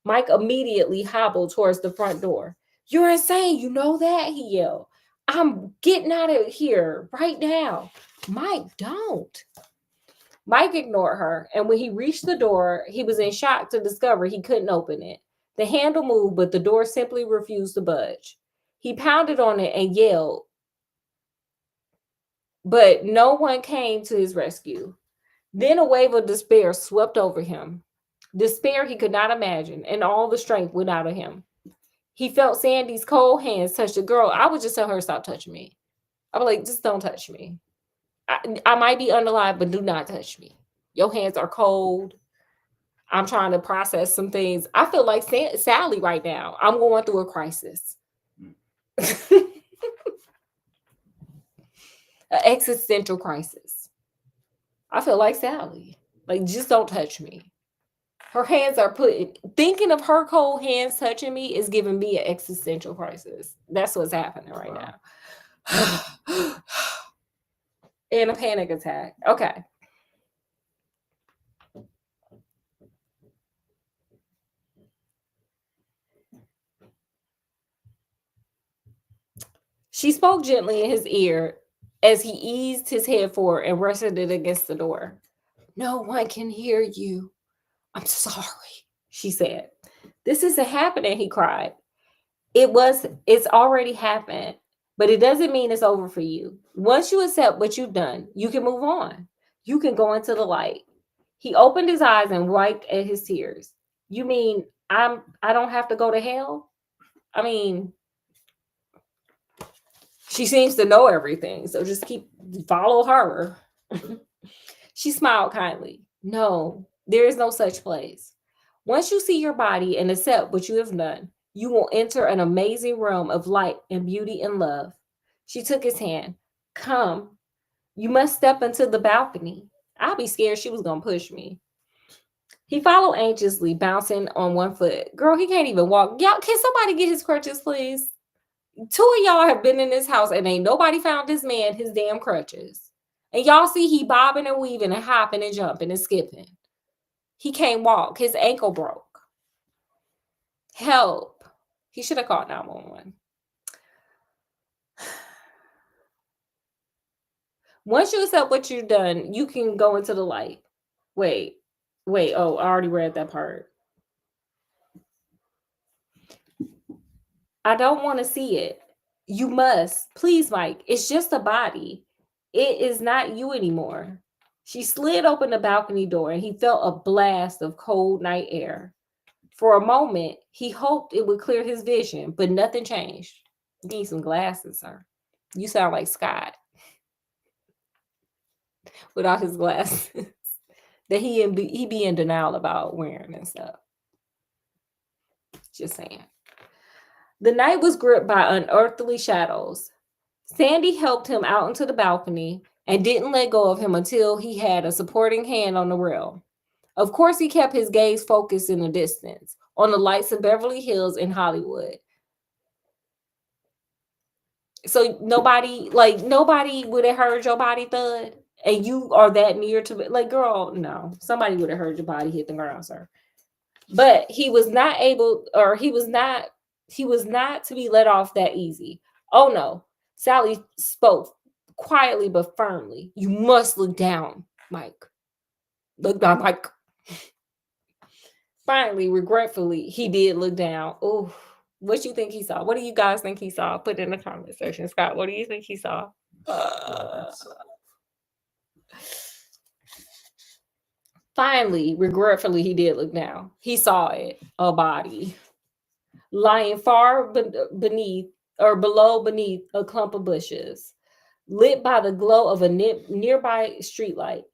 Mike immediately hobbled towards the front door. You're insane, you know that? He yelled. I'm getting out of here right now. Mike, don't. Mike ignored her, and when he reached the door, he was in shock to discover he couldn't open it. The handle moved, but the door simply refused to budge. He pounded on it and yelled, but no one came to his rescue. Then a wave of despair swept over him. Despair he could not imagine, and all the strength went out of him. He felt Sandy's cold hands touch the girl. I would just tell her, stop touching me. I would like, just don't touch me. I might be unalive, but do not touch me. Your hands are cold. I'm trying to process some things. I feel like Sally right now. I'm going through a crisis. An existential crisis. I feel like Sally. Like, just don't touch me. Her hands are thinking of her cold hands touching me is giving me an existential crisis. That's what's happening right now. And a panic attack. Okay. She spoke gently in his ear as he eased his head forward and rested it against the door. No one can hear you. I'm sorry, she said. This isn't happening, he cried. It's already happened, but it doesn't mean it's over for you. Once you accept what you've done, you can move on. You can go into the light. He opened his eyes and wiped at his tears. You mean I don't have to go to hell? I mean, she seems to know everything, so just follow her. She smiled kindly. No, there is no such place. Once you see your body and accept what you have done, you will enter an amazing realm of light and beauty and love. She took his hand. Come, you must step into the balcony. I'll be scared she was going to push me. He followed anxiously, bouncing on one foot. Girl, he can't even walk. Y'all, can somebody get his crutches, please? 2 of y'all have been in this house and ain't nobody found this man his damn crutches. And y'all see he bobbing and weaving and hopping and jumping and skipping. He can't walk. His ankle broke. Help. He should have called 911. Once you accept what you've done, you can go into the light. Wait. Oh, I already read that part. I don't want to see it. You must. Please, Mike. It's just a body. It is not you anymore. She slid open the balcony door and he felt a blast of cold night air. For a moment, he hoped it would clear his vision, but nothing changed. You need some glasses, sir. You sound like Scott. without his glasses that he be in denial about wearing and stuff. Just saying. The night was gripped by unearthly shadows. Sandy helped him out into the balcony and didn't let go of him until he had a supporting hand on the rail. Of course, he kept his gaze focused in the distance on the lights of Beverly Hills and Hollywood. So nobody would have heard your body thud, and you are that near to it. Like, girl, no, somebody would have heard your body hit the ground, sir. But he was not to be let off that easy. Oh no, Sally spoke quietly but firmly. You must look down, Mike. Look down, Mike. Finally, regretfully, he did look down. Oh. What you think he saw? What do you guys think he saw? Put it in the comment section. Scott, what do you think he saw? Finally, regretfully, he did look down. He saw it, a body, lying far beneath a clump of bushes, lit by the glow of a nearby streetlight.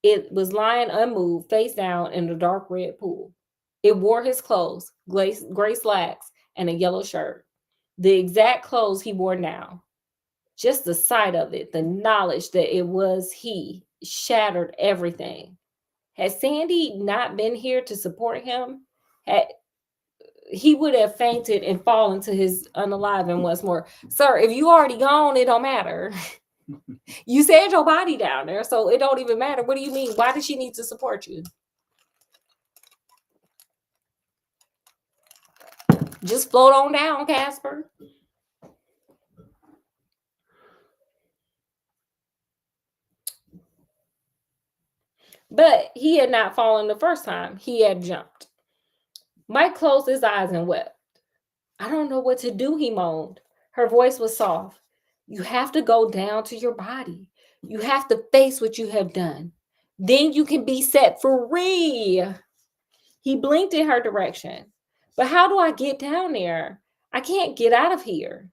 It was lying unmoved, face down in a dark red pool. It wore his clothes, gray slacks, and a yellow shirt, the exact clothes he wore now. Just the sight of it, the knowledge that it was he, shattered everything. Had Sandy not been here to support him, he would have fainted and fallen to his unalive. And once more, sir, if you already gone, it don't matter. You said your body down there, so it don't even matter. What do you mean? Why does she need to support you? Just float on down, Casper. But he had not fallen the first time. He had jumped. Mike closed his eyes and wept. I don't know what to do, he moaned. Her voice was soft. You have to go down to your body. You have to face what you have done. Then you can be set free. He blinked in her direction. But how do I get down there? I can't get out of here.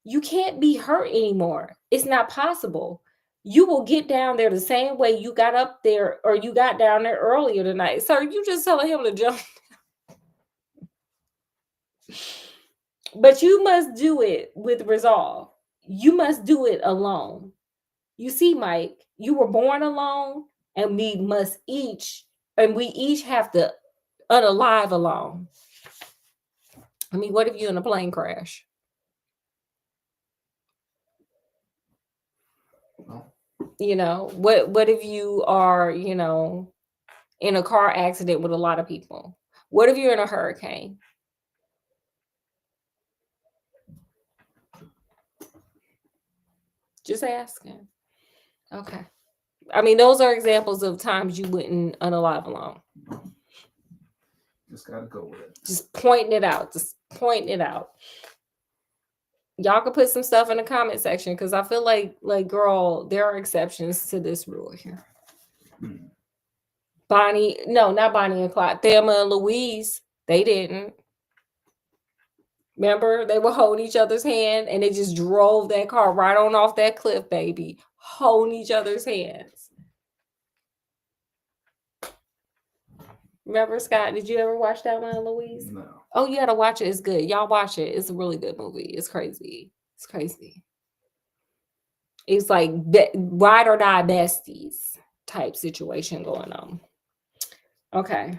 You can't be hurt anymore. It's not possible. You will get down there the same way you got up there or you got down there earlier tonight. Sir, you just telling him to jump. But you must do it with resolve. You must do it alone. You see, Mike, you were born alone, and we each have to unalive alone. I mean, what if you're in a plane crash? What if you are, in a car accident with a lot of people? What if you're in a hurricane? Just asking. Okay. I mean, those are examples of times you wouldn't unalive alone.
Just gotta go with it.
Just pointing it out. Y'all can put some stuff in the comment section because I feel like, girl, there are exceptions to this rule here. Bonnie, no, not Bonnie and Clyde. Thelma and Louise, they didn't. Remember, they would hold each other's hand and they just drove that car right on off that cliff, baby. Holding each other's hands. Remember, Scott, did you ever watch Thelma and Louise?
No.
Oh, you gotta watch it. It's good. Y'all watch it. It's a really good movie. It's crazy. It's like ride or die besties type situation going on. Okay.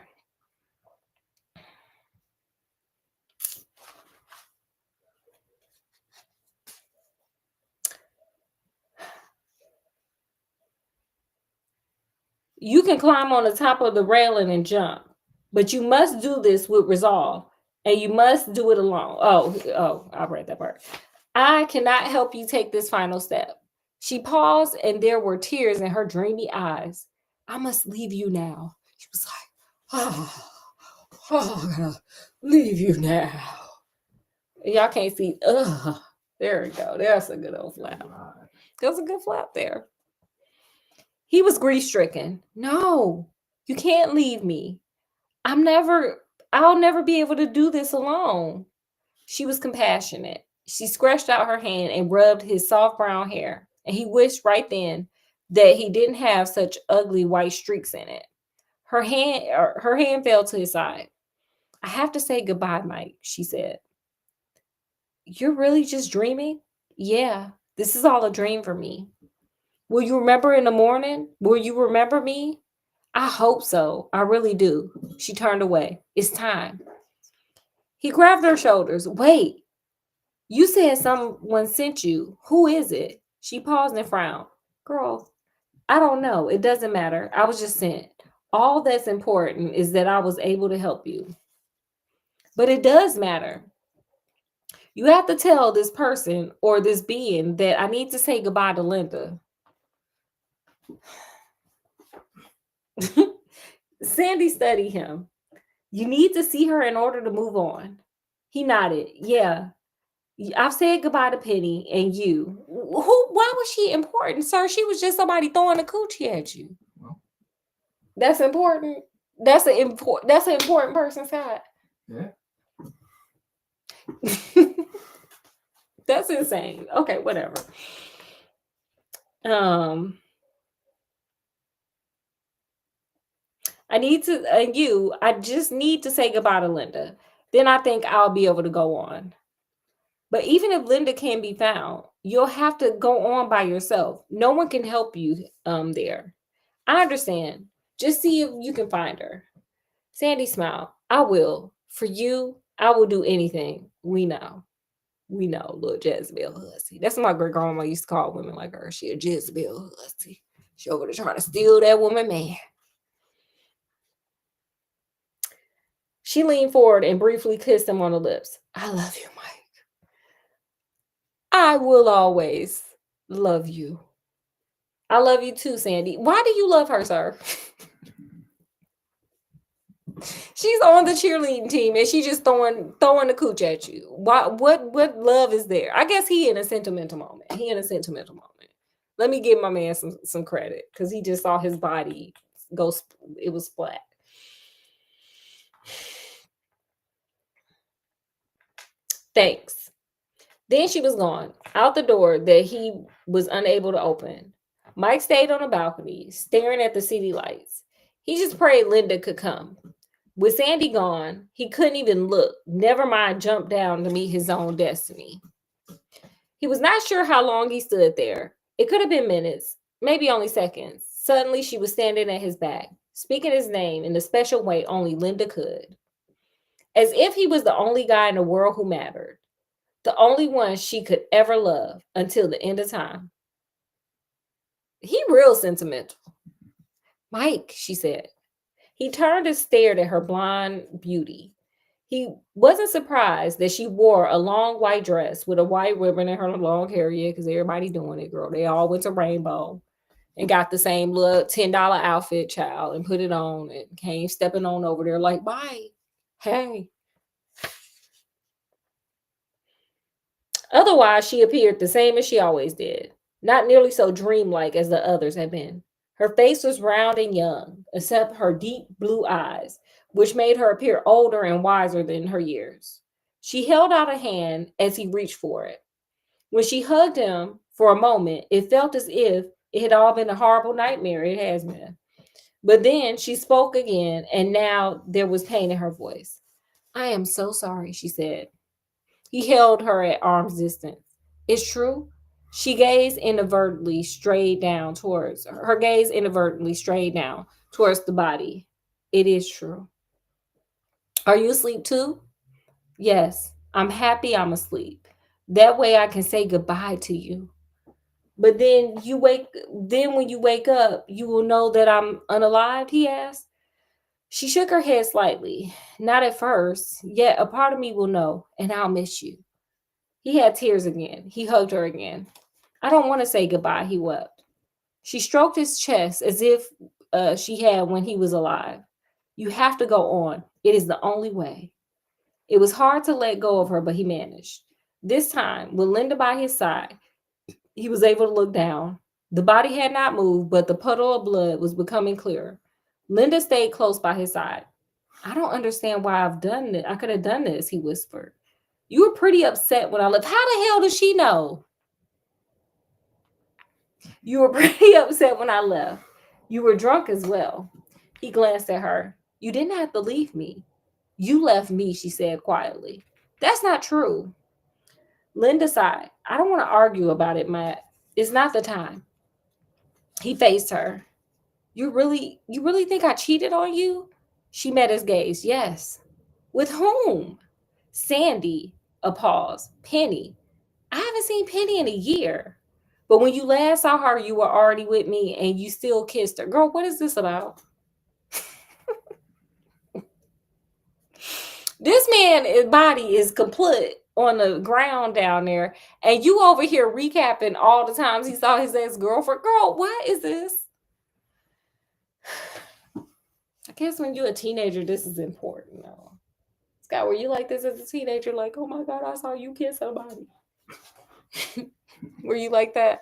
You can climb on the top of the railing and jump, but you must do this with resolve, and you must do it alone. Oh, I read that part. I cannot help you take this final step. She paused, and there were tears in her dreamy eyes. I must leave you now. She was like, I gotta leave you now. Y'all can't see. There we go. That's a good old flap. There's a good flap there. He was grief-stricken. No, you can't leave me. I'll never be able to do this alone. She was compassionate. She scratched out her hand and rubbed his soft brown hair. And he wished right then that he didn't have such ugly white streaks in it. Her hand fell to his side. I have to say goodbye, Mike, she said. You're really just dreaming? Yeah, this is all a dream for me. Will you remember in the morning? Will you remember me? I hope so. I really do. She turned away. It's time. He grabbed her shoulders. Wait, you said someone sent you. Who is it? She paused and frowned. Girl, I don't know. It doesn't matter. I was just sent. All that's important is that I was able to help you. But it does matter. You have to tell this person or this being that I need to say goodbye to Linda. Sandy studied him. You need to see her in order to move on. He nodded. Yeah, I've said goodbye to Penny and you. Who? Why was she important, sir? She was just somebody throwing a coochie at you.
Well,
that's important. That's an important person, Scott.
Yeah.
That's insane. Okay, whatever. I just need to say goodbye to Linda. Then I think I'll be able to go on. But even if Linda can be found, you'll have to go on by yourself. No one can help you there. I understand. Just see if you can find her. Sandy smiled. I will. For you, I will do anything. We know, little Jezebel Hussy. That's what my great grandma used to call women like her. She a Jezebel Hussy. She over there trying to steal that woman man. She leaned forward and briefly kissed him on the lips. I love you, Mike. I will always love you. I love you too, Sandy. Why do you love her, sir? She's on the cheerleading team and she just throwing the cooch at you. What love is there? I guess he in a sentimental moment. Let me give my man some credit because he just saw his body go. It was splat. Thanks. Then she was gone, out the door that he was unable to open. Mike stayed on the balcony, staring at the city lights. He just prayed Linda could come. With Sandy gone, he couldn't even look, never mind jump down to meet his own destiny. He was not sure how long he stood there. It could have been minutes, maybe only seconds. Suddenly, she was standing at his back, speaking his name in the special way only Linda could. As if he was the only guy in the world who mattered. The only one she could ever love until the end of time. He real sentimental. Mike, she said. He turned and stared at her blonde beauty. He wasn't surprised that she wore a long white dress with a white ribbon in her long hair. Yeah, because everybody doing it, girl. They all went to Rainbow and got the same little $10 outfit, child, and put it on and came stepping on over there like, bye. Hey. Otherwise, she appeared the same as she always did, not nearly so dreamlike as the others had been. Her face was round and young, except her deep blue eyes, which made her appear older and wiser than her years. She held out a hand as he reached for it. When she hugged him for a moment, it felt as if it had all been a horrible nightmare. It has been. But then she spoke again, and now there was pain in her voice. I am so sorry, she said. He held her at arm's distance. It's true. She gazed inadvertently straight down towards her gaze inadvertently strayed down towards the body. It is true. Are you asleep too? Yes. I'm happy I'm asleep. That way I can say goodbye to you. But then when you wake up, you will know that I'm unalived, he asked. She shook her head slightly. Not at first, yet a part of me will know, and I'll miss you. He had tears again. He hugged her again. I don't want to say goodbye, he wept. She stroked his chest as if she had when he was alive. You have to go on. It is the only way. It was hard to let go of her, but he managed. This time, with Linda by his side, he was able to look down. The body had not moved, but the puddle of blood was becoming clearer. Linda stayed close by his side. I don't understand why I've done this. I could have done this, he whispered. You were pretty upset when I left. How the hell does she know? You were pretty upset when I left. You were drunk as well. He glanced at her. You didn't have to leave me. You left me, she said quietly. That's not true. Linda sighed. I don't want to argue about it, Matt. It's not the time. He faced her. You really think I cheated on you? She met his gaze. Yes. With whom? Sandy. A pause. Penny. I haven't seen Penny in a year. But when you last saw her, you were already with me and you still kissed her. Girl, what is this about? This man's body is complete on the ground down there. And you over here recapping all the times he saw his ex-girlfriend. Girl, what is this? I guess when you're a teenager, this is important, though. Scott, were you like this as a teenager? Like, oh my God, I saw you kiss somebody. Were you like that?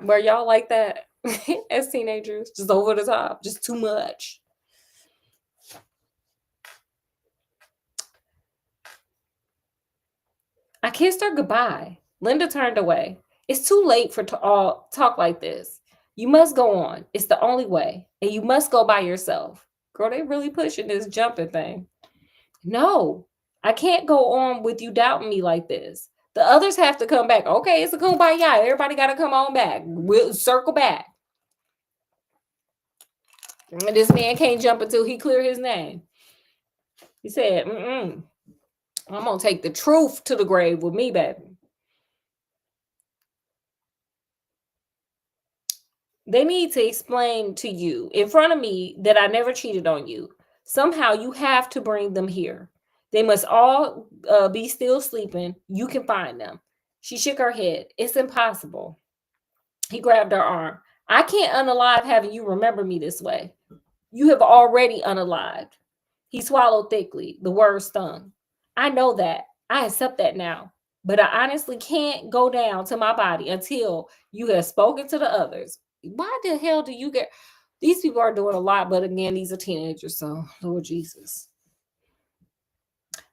Were y'all like that as teenagers? Just over the top, just too much. I kissed her goodbye. Linda turned away. It's too late for all talk like this. You must go on. It's the only way. And you must go by yourself. Girl, they really pushing this jumping thing. No, I can't go on with you doubting me like this. The others have to come back. Okay, it's a kumbaya. Everybody got to come on back. We'll circle back. And this man can't jump until he clear his name. He said, I'm going to take the truth to the grave with me, baby. They need to explain to you in front of me that I never cheated on you. Somehow you have to bring them here. They must all be still sleeping. You can find them. She shook her head. It's impossible. He grabbed her arm. I can't unalive having you remember me this way. You have already unalived. He swallowed thickly. The words stung. I know that. I accept that now. But I honestly can't go down to my body until you have spoken to the others. Why the hell do you get... These people are doing a lot, but again, these are teenagers, so Lord Jesus.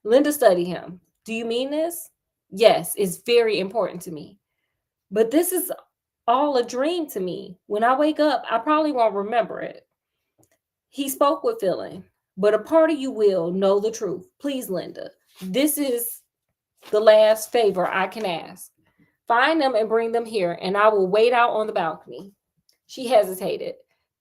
Linda studied him. Do you mean this? Yes, it's very important to me. But this is all a dream to me. When I wake up, I probably won't remember it. He spoke with feeling, but a part of you will know the truth. Please, Linda, this is the last favor I can ask. Find them and bring them here, and I will wait out on the balcony. She hesitated.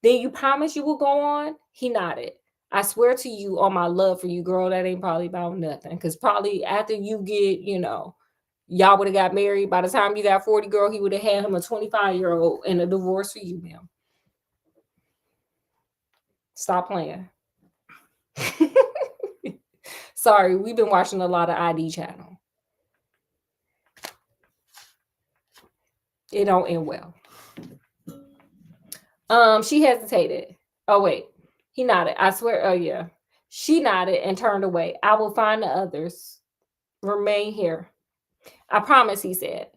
Then you promise you will go on? He nodded. I swear to you on my love for you, girl, that ain't probably about nothing. Because probably after you get, y'all would have got married. By the time you got 40, girl, he would have had him a 25-year-old and a divorce for you, ma'am. Stop playing. Sorry, we've been watching a lot of ID channel. It don't end well. She hesitated. Oh, wait. He nodded. I swear. Oh, yeah. She nodded and turned away. I will find the others. Remain here. I promise, he said,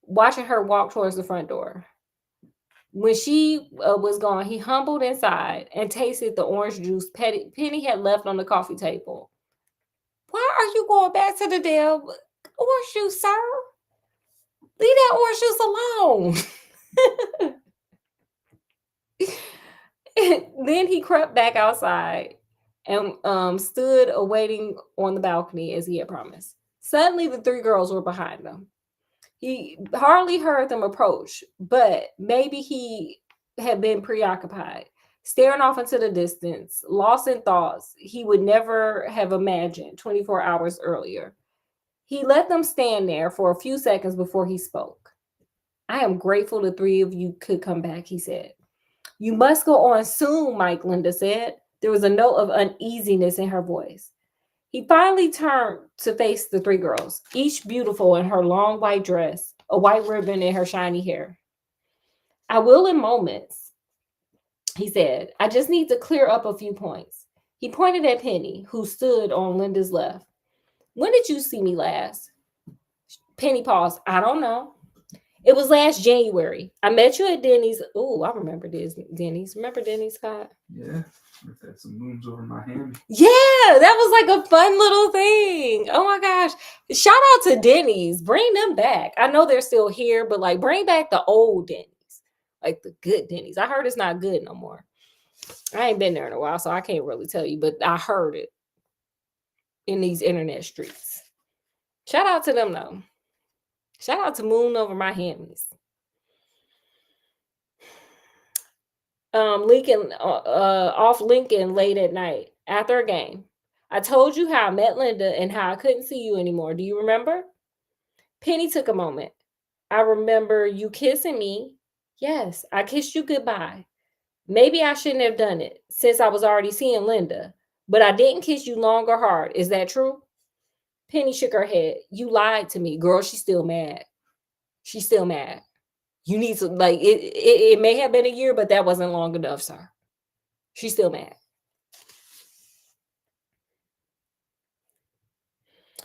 watching her walk towards the front door. When she was gone, he humbled inside and tasted the orange juice Penny had left on the coffee table. Why are you going back to the damn orange juice, sir? Leave that orange juice alone. Then he crept back outside and stood awaiting on the balcony as he had promised. Suddenly, the three girls were behind them. He hardly heard them approach, but maybe he had been preoccupied, staring off into the distance, lost in thoughts he would never have imagined 24 hours earlier. He let them stand there for a few seconds before he spoke. I am grateful the three of you could come back, he said. You must go on soon, Mike, Linda said. There was a note of uneasiness in her voice. He finally turned to face the three girls, each beautiful in her long white dress, a white ribbon in her shiny hair. I will in moments, he said. I just need to clear up a few points. He pointed at Penny, who stood on Linda's left. When did you see me last? Penny paused. I don't know. It was last January. I met you at Denny's. Oh, I remember this Denny's. Remember Denny's, Scott?
Yeah, I've had some moons over my hand.
Yeah, that was like a fun little thing. Oh my gosh. Shout out to Denny's. Bring them back. I know they're still here, but like bring back the old Denny's. Like the good Denny's. I heard it's not good no more. I ain't been there in a while, so I can't really tell you, but I heard it in these internet streets. Shout out to them though. Shout out to Moon over my hammies. Lincoln off Lincoln late at night after a game. I told you how I met Linda and how I couldn't see you anymore. Do you remember? Penny took a moment. I remember you kissing me. Yes, I kissed you goodbye. Maybe I shouldn't have done it since I was already seeing Linda, but I didn't kiss you long or hard. Is that true? Penny shook her head. You lied to me. Girl, she's still mad. She's still mad. You need to, like, it may have been a year, but that wasn't long enough, sir. She's still mad.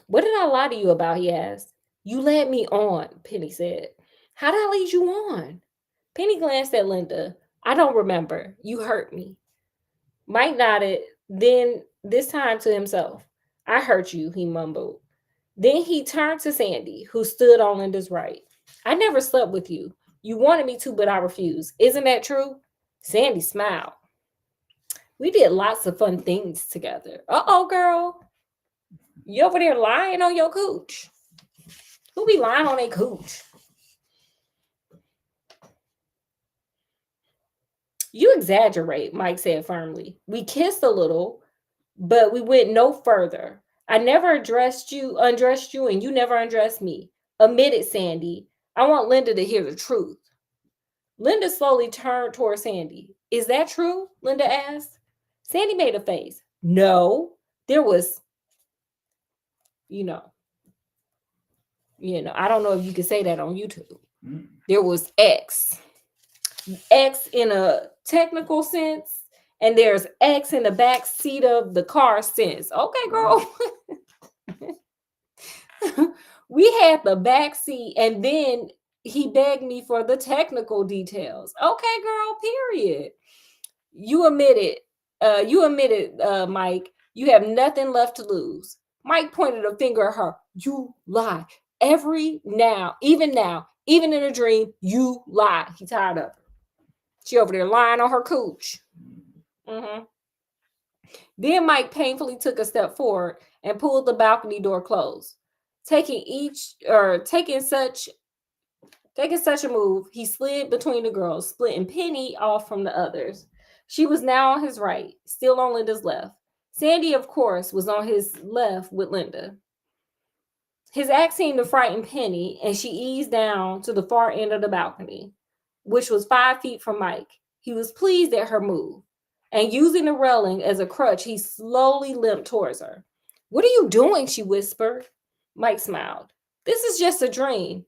What did I lie to you about? He asked. You led me on, Penny said. How did I lead you on? Penny glanced at Linda. I don't remember. You hurt me. Mike nodded, then this time to himself. I hurt you, he mumbled. Then he turned to Sandy, who stood on Linda's right. I never slept with you. You wanted me to, but I refused. Isn't that true? Sandy smiled. We did lots of fun things together. Uh-oh, girl. You over there lying on your cooch. Who be lying on a cooch? You exaggerate, Mike said firmly. We kissed a little, but we went no further. I never undressed you, and you never undressed me. Admit it, Sandy. I want Linda to hear the truth. Linda slowly turned toward Sandy. Is that true? Linda asked. Sandy made a face. No, there was, you know, I don't know if you can say that on YouTube. There was X in a technical sense, and there's X in the back seat of the car sense. Okay, girl. We had the back seat, and then he begged me for the technical details. Okay, girl, period. You admitted, Mike, you have nothing left to lose. Mike pointed a finger at her. You lie. Even in a dream, you lie. He tied up. She over there lying on her cooch. Mm-hmm. Then Mike painfully took a step forward and pulled the balcony door closed. Taking such a move, he slid between the girls, splitting Penny off from the others. She was now on his right, still on Linda's left. Sandy, of course, was on his left with Linda. His act seemed to frighten Penny, and she eased down to the far end of the balcony, which was 5 feet from Mike. He was pleased at her move, and using the railing as a crutch, he slowly limped towards her. What are you doing? She whispered. Mike smiled. This is just a dream.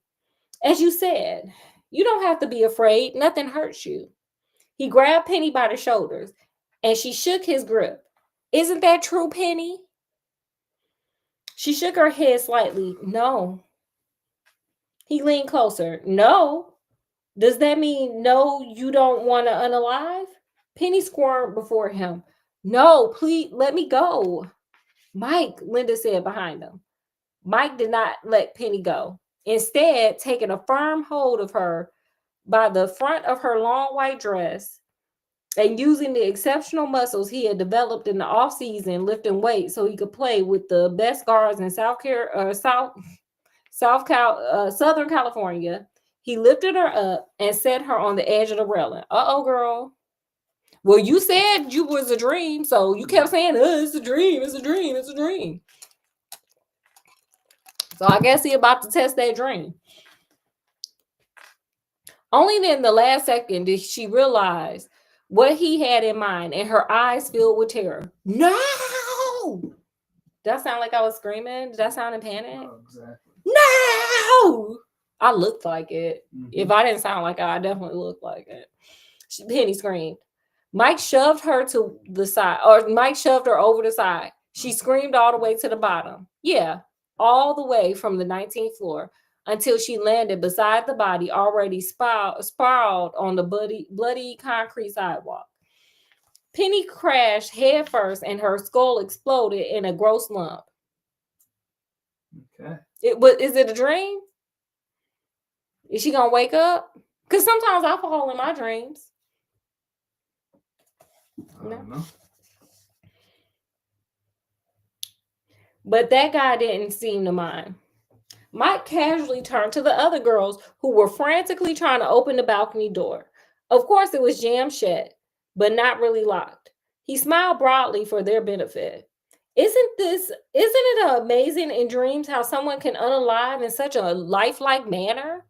As you said, you don't have to be afraid. Nothing hurts you. He grabbed Penny by the shoulders, and she shook his grip. Isn't that true, Penny? She shook her head slightly. No. He leaned closer. No. Does that mean no, you don't want to unalive? Penny squirmed before him. No, please, let me go. Mike, Linda said behind him. Mike did not let Penny go. Instead, taking a firm hold of her by the front of her long white dress and using the exceptional muscles he had developed in the off-season lifting weights so he could play with the best guards in Southern California, he lifted her up and set her on the edge of the railing. Uh-oh, girl. Well, you said you was a dream, so you kept saying, it's a dream, it's a dream, it's a dream. So I guess he about to test that dream. Only in the last second did she realize what he had in mind, and her eyes filled with terror. No! Did that sound like I was screaming? Did that sound in panic?
Oh, exactly.
No! I looked like it. Mm-hmm. If I didn't sound like it, I definitely looked like it. Penny screamed. Mike shoved her to the side, or Mike shoved her over the side. She screamed all the way to the bottom. Yeah, all the way from the 19th floor. until she landed beside the body already sprawled on the bloody concrete sidewalk. Penny crashed headfirst and her skull exploded in a gross lump.
Okay.
Is it a dream? Is she gonna wake up? Because sometimes I fall in my dreams.
I don't know.
But that guy didn't seem to mind. Mike casually turned to the other girls who were frantically trying to open the balcony door. Of course, it was jammed shut, but not really locked. He smiled broadly for their benefit. Isn't it amazing in dreams how someone can unalive in such a lifelike manner?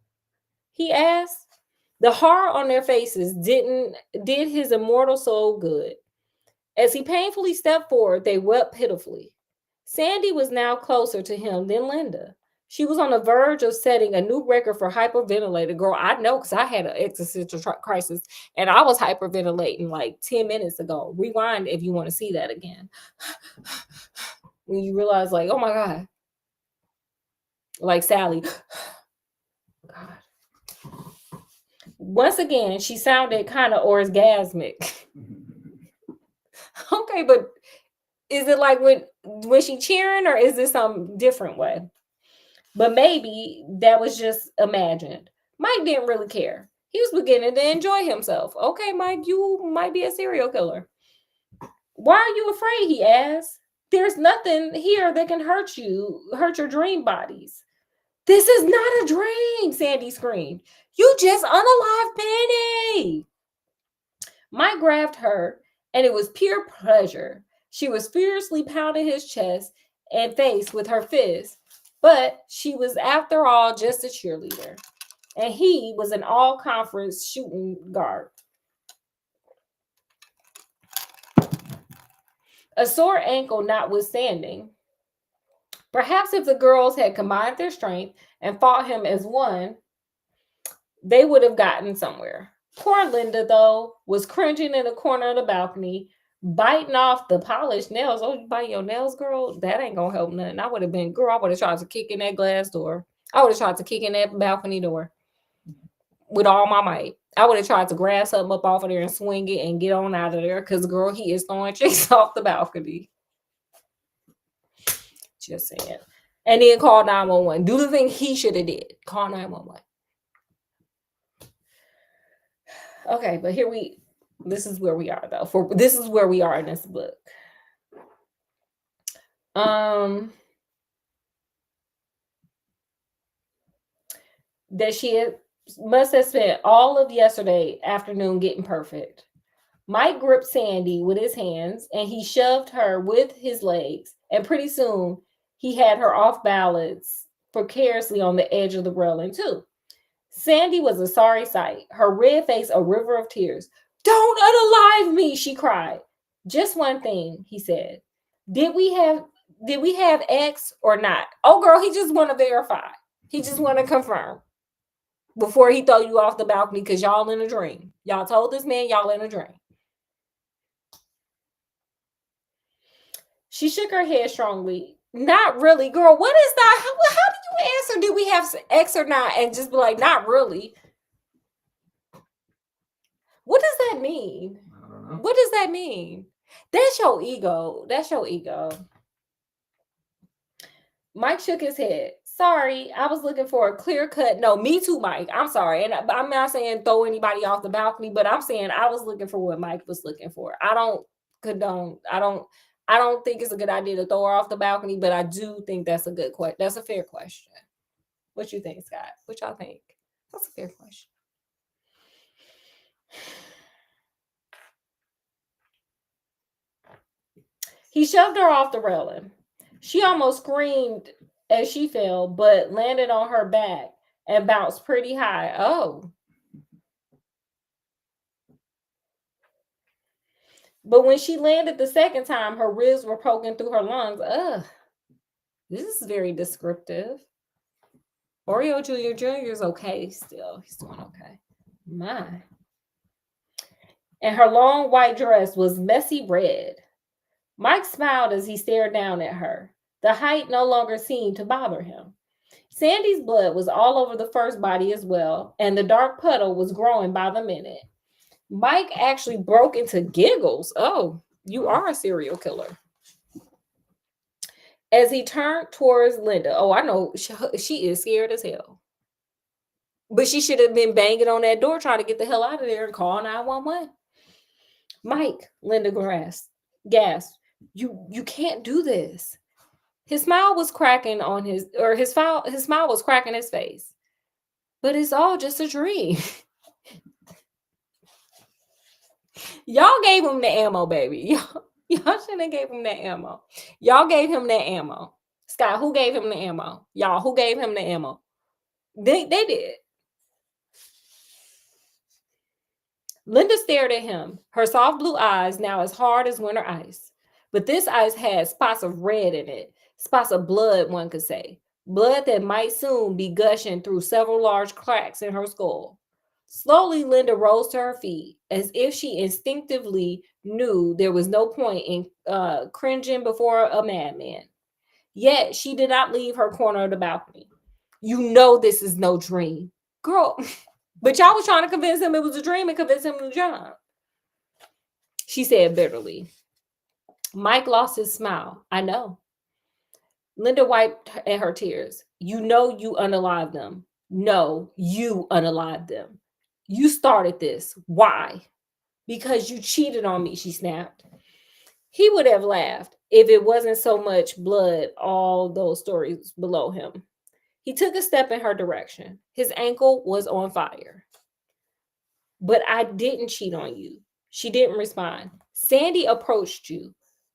He asked. The horror on their faces did his immortal soul good. As he painfully stepped forward, they wept pitifully. Sandy was now closer to him than Linda. She was on the verge of setting a new record for hyperventilated. Girl, I know because I had an existential crisis and I was hyperventilating like 10 minutes ago. Rewind if you want to see that again. When you realize, like, oh my God. Like Sally. God. Once again, she sounded kind of orgasmic. Okay, but is it like when she cheering or is this some different way? But maybe that was just imagined. Mike didn't really care. He was beginning to enjoy himself. Okay, Mike, you might be a serial killer. Why are you afraid? He asked. There's nothing here that can hurt your dream bodies. This is not a dream, Sandy screamed. You just unalived Penny. Mike grabbed her, and it was pure pleasure. She was furiously pounding his chest and face with her fist, but she was, after all, just a cheerleader, and he was an all-conference shooting guard. A sore ankle notwithstanding, perhaps if the girls had combined their strength and fought him as one, they would have gotten somewhere. Poor Linda, though, was cringing in the corner of the balcony, biting off the polished nails. Oh, you bite your nails, girl? That ain't gonna help nothing. I would have tried to kick in that glass door. I would have tried to kick in that balcony door with all my might. I would have tried to grab something up off of there and swing it and get on out of there because, girl, he is throwing chicks off the balcony. Just saying. And then call 911. Do the thing he should have did. Call 911. Okay, but this is where we are though. This is where we are in this book. That she must have spent all of yesterday afternoon getting perfect. Mike gripped Sandy with his hands and he shoved her with his legs, and pretty soon he had her off balance precariously on the edge of the railing too. Sandy was a sorry sight, her red face a river of tears. Don't unalive me, she cried. Just one thing, he said. Did we have X or not? Oh, girl, he just want to verify. He just want to confirm before he throw you off the balcony because y'all in a dream. Y'all told this man y'all in a dream. She shook her head strongly. Not really, girl. What is that? How did you answer? Did we have X or not? And just be like, not really. What does that mean?
I don't know.
What does that mean? That's your ego. That's your ego. Mike shook his head. Sorry, I was looking for a clear cut. No, me too, Mike. I'm sorry. And I'm not saying throw anybody off the balcony, but I'm saying I was looking for what Mike was looking for. I don't condone. I don't think it's a good idea to throw her off the balcony, but I do think that's a good question. That's a fair question. What you think, Scott? What y'all think? That's a fair question. He shoved her off the railing. She almost screamed as she fell, but landed on her back and bounced pretty high. Oh. But when she landed the second time, her ribs were poking through her lungs. Ugh. This is very descriptive. Oreo Jr. is okay still. He's doing okay. My. And her long white dress was messy red. Mike smiled as he stared down at her. The height no longer seemed to bother him. Sandy's blood was all over the first body as well, and the dark puddle was growing by the minute. Mike actually broke into giggles. Oh, you are a serial killer. As he turned towards Linda. Oh, I know. She is scared as hell. But she should have been banging on that door trying to get the hell out of there and call 911. Mike, Linda gasped. You can't do this. His smile was cracking on his smile was cracking his face. But it's all just a dream. Y'all gave him the ammo, baby. Y'all shouldn't have gave him that ammo. Y'all gave him that ammo. Scott, who gave him the ammo? Y'all, who gave him the ammo? They did. Linda stared at him, her soft blue eyes now as hard as winter ice. But this ice had spots of red in it, spots of blood, one could say. Blood that might soon be gushing through several large cracks in her skull. Slowly, Linda rose to her feet, as if she instinctively knew there was no point in cringing before a madman. Yet, she did not leave her corner of the balcony. You know this is no dream. Girl, but y'all was trying to convince him it was a dream and convince him to jump. She said bitterly. Mike lost his smile. I know. Linda wiped at her tears. You know you unalived them. No, you unalived them. You started this. Why? Because you cheated on me, she snapped. He would have laughed if it wasn't so much blood all those stories below him. He took a step in her direction. His ankle was on fire. But I didn't cheat on you. She didn't respond. Sandy approached you.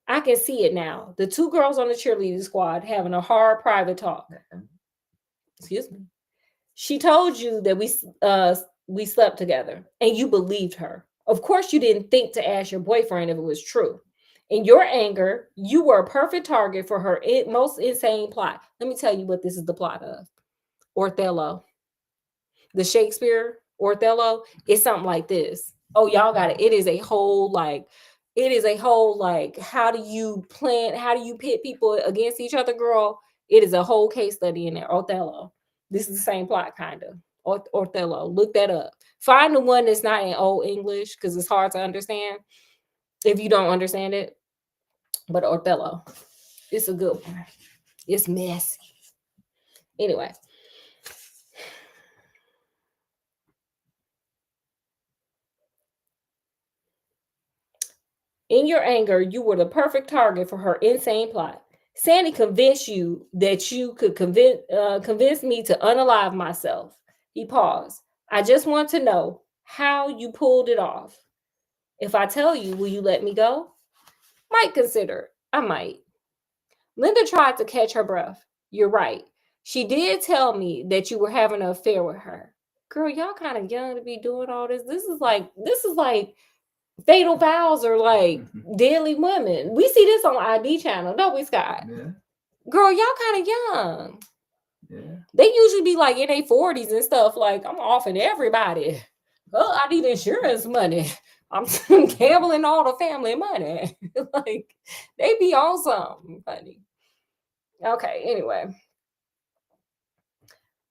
I can see it now. The two girls on the cheerleading squad having a hard private talk. Excuse me. She told you that we slept together, and you believed her. Of course, you didn't think to ask your boyfriend if it was true. In your anger, you were a perfect target for her most insane plot. Let me tell you what this is the plot of. Othello. The Shakespeare Othello is something like this. Oh, y'all got it. It is a whole how do you pit people against each other, girl? It is a whole case study in there. Othello. This is the same plot, kind of. Othello. Look that up. Find the one that's not in Old English because it's hard to understand if you don't understand it. But Othello, it's a good one. It's messy. Anyway. In your anger, you were the perfect target for her insane plot. Sandy convinced you that you could convince me to unalive myself. He paused. I just want to know how you pulled it off. If I tell you, will you let me go? Might consider. I might. Linda tried to catch her breath. You're right. She did tell me that you were having an affair with her. Girl, y'all kind of young to be doing all this. This is like fatal vows or like deadly women. We see this on ID channel, don't we, Scott?
Yeah.
Girl, y'all kind of young.
Yeah.
They usually be like in their 40s and stuff. Like, I'm offing everybody. Oh, I need insurance money. I'm gambling all the family money. Like, they be on something, honey. Okay, anyway.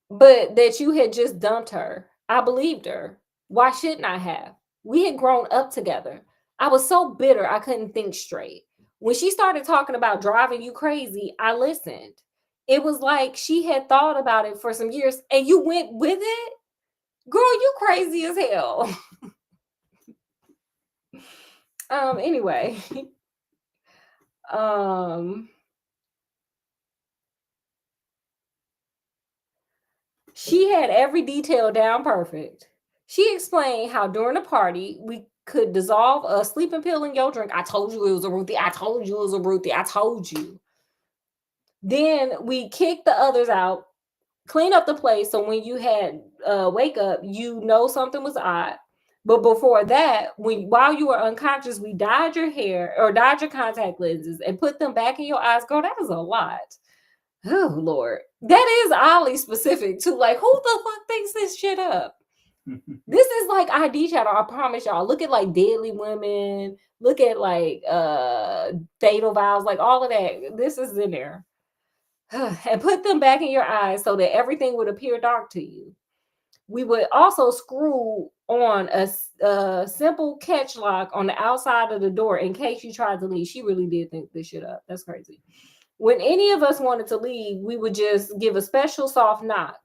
But that you had just dumped her. I believed her. Why shouldn't I have? We had grown up together. I was so bitter I couldn't think straight. When she started talking about driving you crazy, I listened. It was like she had thought about it for some years and you went with it? Girl, you crazy as hell. Anyway. She had every detail down perfect. She explained how during the party we could dissolve a sleeping pill in your drink. I told you it was a Ruthie. I told you it was a Ruthie. I told you. Then we kicked the others out, clean up the place. So when you had wake up, you know something was odd. But before that, while you were unconscious, we dyed your hair or dyed your contact lenses and put them back in your eyes. Girl, that is a lot. Oh Lord, that is oddly specific too. Like, who the fuck thinks this shit up? This is like ID channel. I promise y'all. Look at like Deadly Women. Look at like Fatal Vows. Like all of that. This is in there. and put them back in your eyes so that everything would appear dark to you. We would also screw on a simple catch lock on the outside of the door in case you tried to leave. She really did think this shit up. That's crazy. When any of us wanted to leave, we would just give a special soft knock.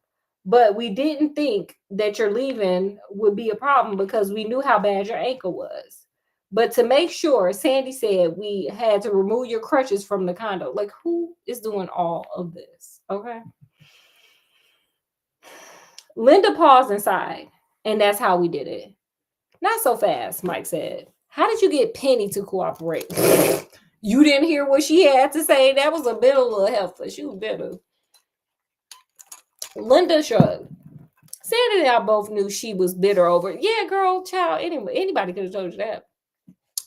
But we didn't think that your leaving would be a problem because we knew how bad your ankle was. But to make sure, Sandy said we had to remove your crutches from the condo. Like, who is doing all of this? Okay. Linda paused inside, and that's how we did it. Not so fast, Mike said. How did you get Penny to cooperate? You didn't hear what she had to say. That was a bitter little heifer. She was bitter. Linda shrugged. Sandy and I both knew she was bitter over it. Yeah, girl, child, anybody could have told you that.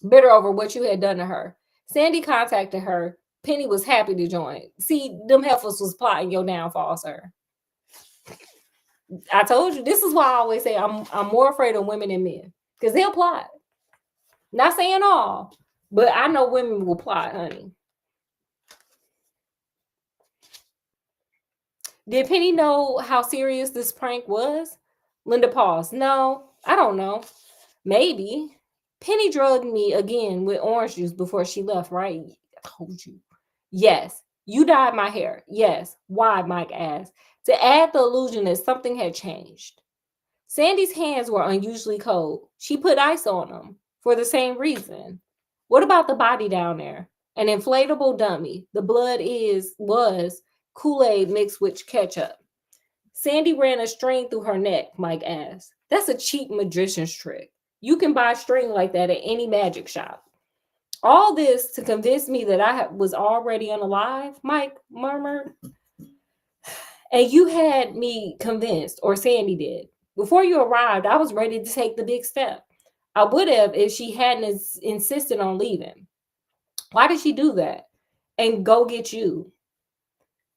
Bitter over what you had done to her. Sandy contacted her. Penny was happy to join. See, them heifers was plotting your downfall, sir. I told you, this is why I always say I'm more afraid of women than men. Because they'll plot. Not saying all, but I know women will plot, honey. Did Penny know how serious this prank was? Linda paused. No, I don't know. Maybe. Penny drugged me again with orange juice before she left, right? I told you. Yes. You dyed my hair. Yes. Why? Mike asked. To add the illusion that something had changed. Sandy's hands were unusually cold. She put ice on them for the same reason. What about the body down there? An inflatable dummy. The blood was Kool-Aid mixed with ketchup. Sandy ran a string through her neck, Mike asked. That's a cheap magician's trick. You can buy string like that at any magic shop. All this to convince me that I was already unalive, Mike murmured. And you had me convinced, or Sandy did. Before you arrived, I was ready to take the big step. I would have if she hadn't insisted on leaving. Why did she do that? And go get you?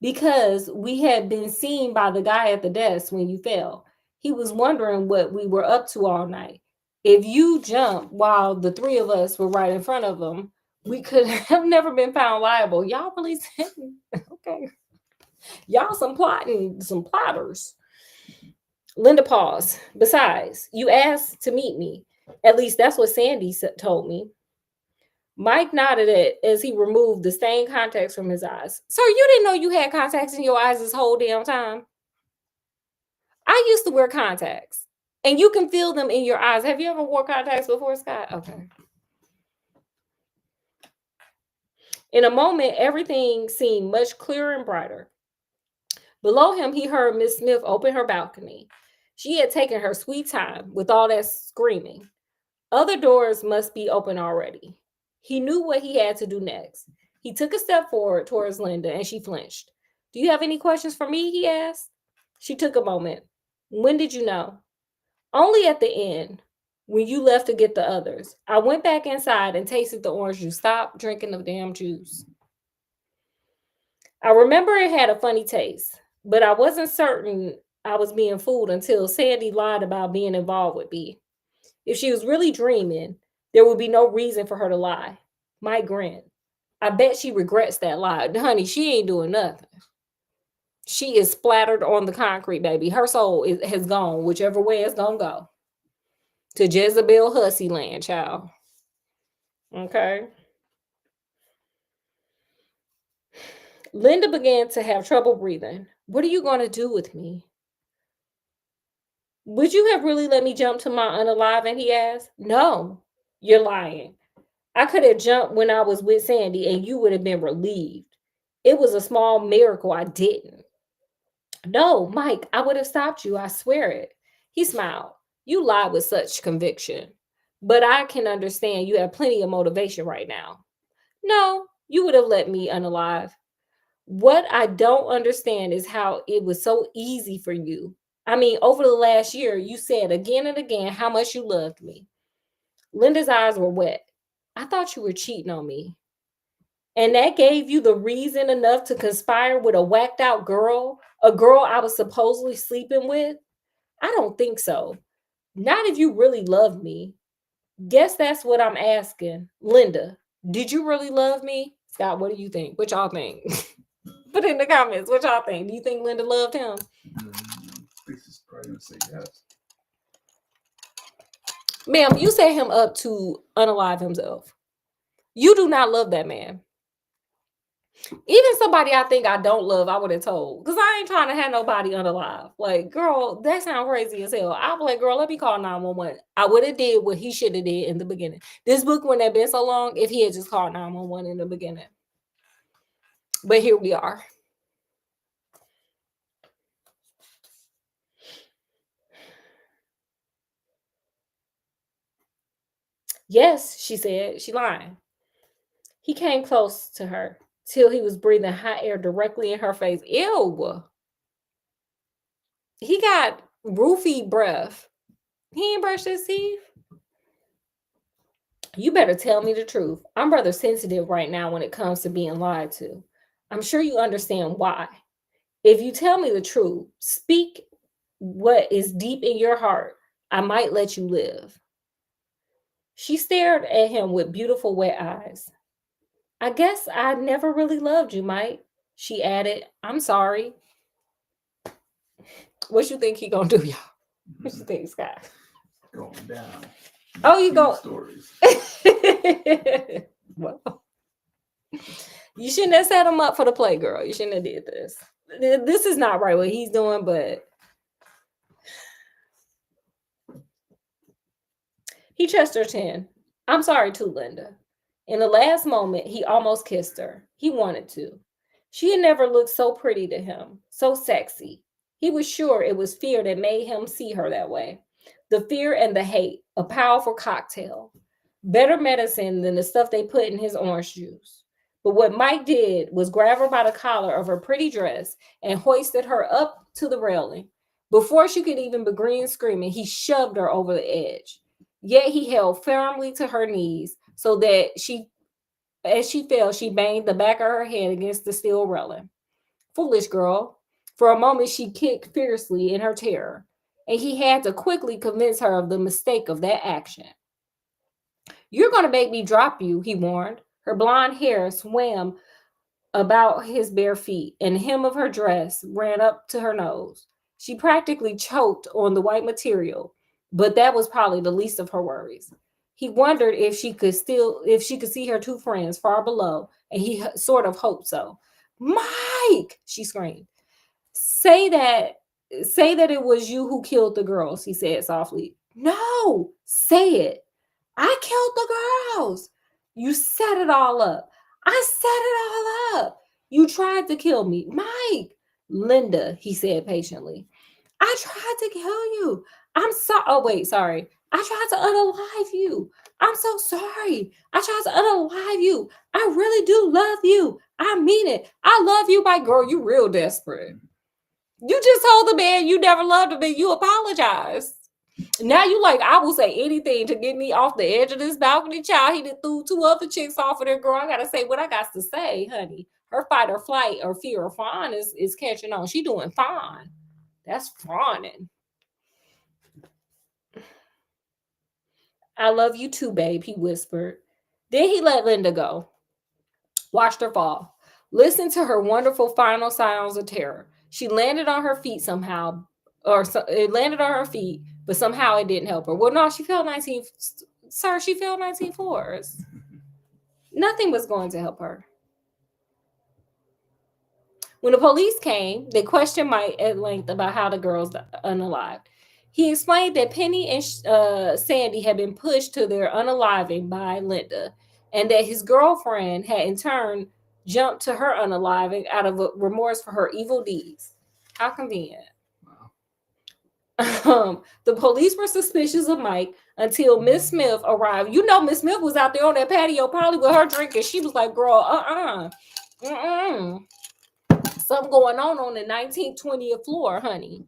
Because we had been seen by the guy at the desk when you fell. He was wondering what we were up to all night. If you jumped while the three of us were right in front of him, we could have never been found liable. Y'all really said, okay. Y'all some plotters. Linda paused. Besides, you asked to meet me. At least that's what Sandy told me. Mike nodded as he removed the stained contacts from his eyes. Sir, you didn't know you had contacts in your eyes this whole damn time? I used to wear contacts. And you can feel them in your eyes. Have you ever wore contacts before, Scott? Okay. In a moment, everything seemed much clearer and brighter. Below him, he heard Miss Smith open her balcony. She had taken her sweet time with all that screaming. Other doors must be open already. He knew what he had to do next. He took a step forward towards Linda, and she flinched. Do you have any questions for me? He asked. She took a moment. When did you know? Only at the end, when you left to get the others. I went back inside and tasted the orange juice. Stop drinking the damn juice. I remember it had a funny taste, but I wasn't certain I was being fooled until Sandy lied about being involved with me. If she was really dreaming, there would be no reason for her to lie. Mike grinned. I bet she regrets that lie. Honey, she ain't doing nothing. She is splattered on the concrete, baby. Her soul has gone whichever way it's gonna go. To Jezebel Hussy land, child. Okay. Linda began to have trouble breathing. What are you going to do with me? Would you have really let me jump to my unaliving? He asked. No, you're lying. I could have jumped when I was with Sandy and you would have been relieved. It was a small miracle I didn't. No, Mike, I would have stopped you. I swear it. He smiled. You lie with such conviction. But I can understand you have plenty of motivation right now. No, you would have let me unalive. What I don't understand is how it was so easy for you. I mean, over the last year, you said again and again how much you loved me. Linda's eyes were wet. I thought you were cheating on me. And that gave you the reason enough to conspire with a whacked out girl, a girl I was supposedly sleeping with? I don't think so. Not if you really love me. Guess that's what I'm asking. Linda, did you really love me? Scott, what do you think? What y'all think? Put in the comments what y'all think. Do you think Linda loved him?
I think she's probably gonna say yes.
Ma'am, you set him up to unalive himself. You do not love that man. Even somebody I think I don't love, I would have told. Because I ain't trying to have nobody unalive. Like, girl, that sounds crazy as hell. I'll be like, girl, let me call 911. I would have did what he should have did in the beginning. This book wouldn't have been so long if he had just called 911 in the beginning. But here we are. Yes, she said. She lying. He came close to her till he was breathing hot air directly in her face. Ew. He got roofie breath. He ain't brushed his teeth. You better tell me the truth. I'm rather sensitive right now when it comes to being lied to. I'm sure you understand why. If you tell me the truth, speak what is deep in your heart, I might let you live. She stared at him with beautiful wet eyes. I guess I never really loved you, Mike. She added, I'm sorry. What you think he gonna do, y'all? What you think, Scott?
Going down.
Oh, you go
stories.
Well, you shouldn't have set him up for the play, girl. You shouldn't have did this. This is not right what he's doing, but he touched her chin. I'm sorry too, Linda. In the last moment, he almost kissed her. He wanted to. She had never looked so pretty to him, so sexy. He was sure it was fear that made him see her that way. The fear and the hate, a powerful cocktail. Better medicine than the stuff they put in his orange juice. But what Mike did was grab her by the collar of her pretty dress and hoisted her up to the railing. Before she could even begin screaming, he shoved her over the edge. Yet he held firmly to her knees so that as she fell, she banged the back of her head against the steel railing. Foolish girl. For a moment, she kicked fiercely in her terror, and he had to quickly convince her of the mistake of that action. You're going to make me drop you, he warned. Her blonde hair swam about his bare feet, and the hem of her dress ran up to her nose. She practically choked on the white material, but that was probably the least of her worries. He wondered if she could see her two friends far below, and he sort of hoped so. Mike, she screamed. Say that it was you who killed the girls, he said softly. No, say it. I killed the girls. You set it all up. I set it all up. You tried to kill me. Mike. Linda, he said patiently. I tried to kill you. I'm sorry. Oh, wait, sorry. I tried to unalive you. I'm so sorry. I tried to unalive you. I really do love you. I mean it. I love you, my girl. You real desperate. You just told the man you never loved him and you apologized. Now you like, I will say anything to get me off the edge of this balcony, child. He done threw two other chicks off of there, girl. I gotta say what I got to say, honey. Her fight or flight or fear or fawn is catching on. She doing fine. That's fawning. I love you too, babe, he whispered. Then he let Linda go. Watched her fall. Listened to her wonderful final sounds of terror. She landed on her feet somehow, it landed on her feet, but somehow it didn't help her. Well, no, she fell 19, sir, she fell 19 floors. Nothing was going to help her. When the police came, they questioned Mike at length about how the girls unalived. He explained that Penny and Sandy had been pushed to their unaliving by Linda, and that his girlfriend had in turn jumped to her unaliving out of remorse for her evil deeds. How convenient. The police were suspicious of Mike until Miss Smith arrived. You know, Miss Smith was out there on that patio probably with her drink, and she was like, girl, something going on the 19th, 20th floor, honey.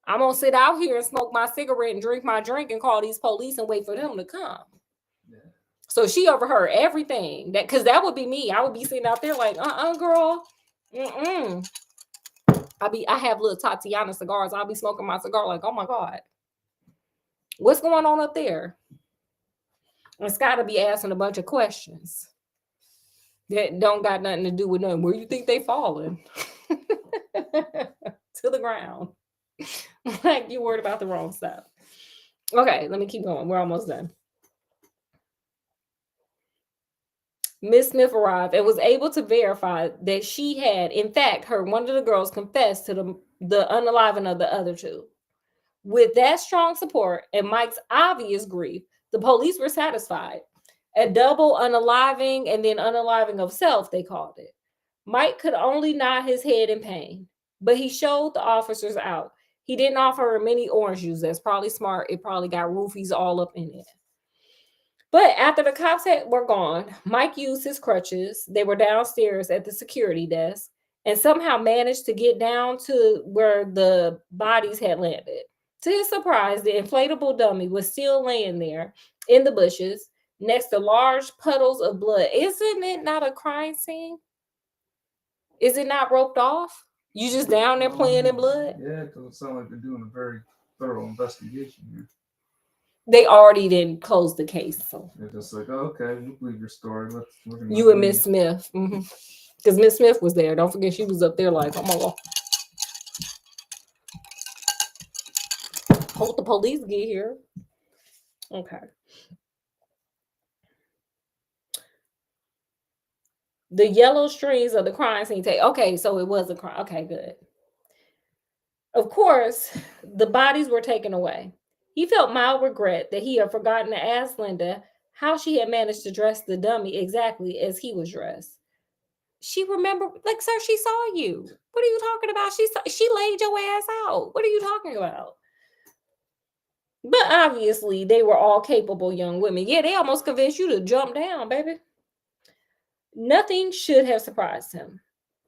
I'm going to sit out here and smoke my cigarette and drink my drink and call these police and wait for them to come. Yeah. So she overheard everything. Because that would be me. I would be sitting out there like, girl. I have little Tatiana cigars. I'll be smoking my cigar like, oh my God. What's going on up there? And Scott will be asking a bunch of questions. that don't got nothing to do with nothing. Where you think they falling? To the ground. Like you worried about the wrong stuff. Okay, let me keep going. We're almost done. Miss Smith arrived and was able to verify that she had, in fact, heard one of the girls confess to the unaliving of the other two. With that strong support and Mike's obvious grief, the police were satisfied. A double unaliving and then unaliving of self, they called it. Mike could only nod his head in pain, but he showed the officers out. He didn't offer her many orange juice. That's probably smart. It probably got roofies all up in it. But after the cops were gone, Mike used his crutches. They were downstairs at the security desk and somehow managed to get down to where the bodies had landed. To his surprise, the inflatable dummy was still laying there in the bushes next to large puddles of blood. Isn't it not a crime scene? Is it not roped off? You just down there playing in blood?
Yeah, because it sounds like they're doing a very thorough investigation here.
They already didn't close the case, so
they're just like, oh, okay, we believe your story.
You and Miss Smith, because Miss Smith was there. Don't forget, she was up there like, oh my God. Hope the police get here. Okay. The yellow strings of the crime scene tape. Okay, so it was a crime. Okay, good. Of course, the bodies were taken away. He felt mild regret that he had forgotten to ask Linda how she had managed to dress the dummy exactly as he was dressed. She remembered, like, sir, she saw you. What are you talking about? She laid your ass out. What are you talking about? But obviously, they were all capable young women. Yeah, they almost convinced you to jump down, baby. Nothing should have surprised him.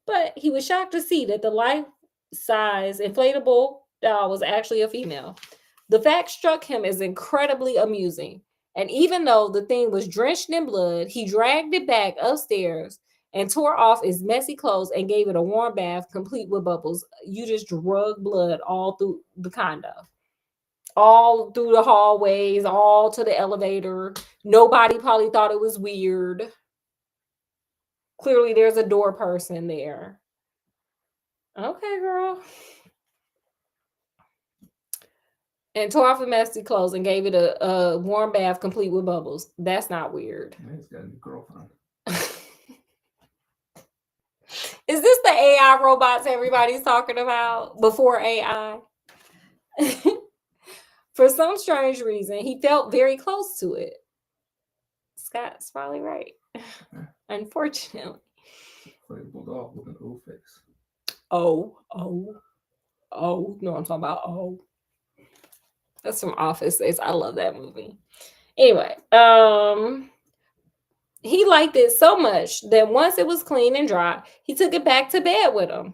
But he was shocked to see that the life-size inflatable doll was actually a female. The fact struck him as incredibly amusing. And even though the thing was drenched in blood, he dragged it back upstairs and tore off its messy clothes and gave it a warm bath complete with bubbles. You just drug blood all through the condo. All through the hallways, all to the elevator. Nobody probably thought it was weird. Clearly, there's a door person there. Okay, girl. And tore off the messy clothes and gave it a warm bath complete with bubbles. That's not weird.
Man, he's got a new girlfriend.
Is this the AI robots everybody's talking about before AI? For some strange reason, he felt very close to it. Scott's probably right. Unfortunately.
Inflatable dog with an O face.
Oh. No, I'm talking about oh. That's from Office Space. I love that movie. Anyway, he liked it so much that once it was clean and dry, he took it back to bed with him.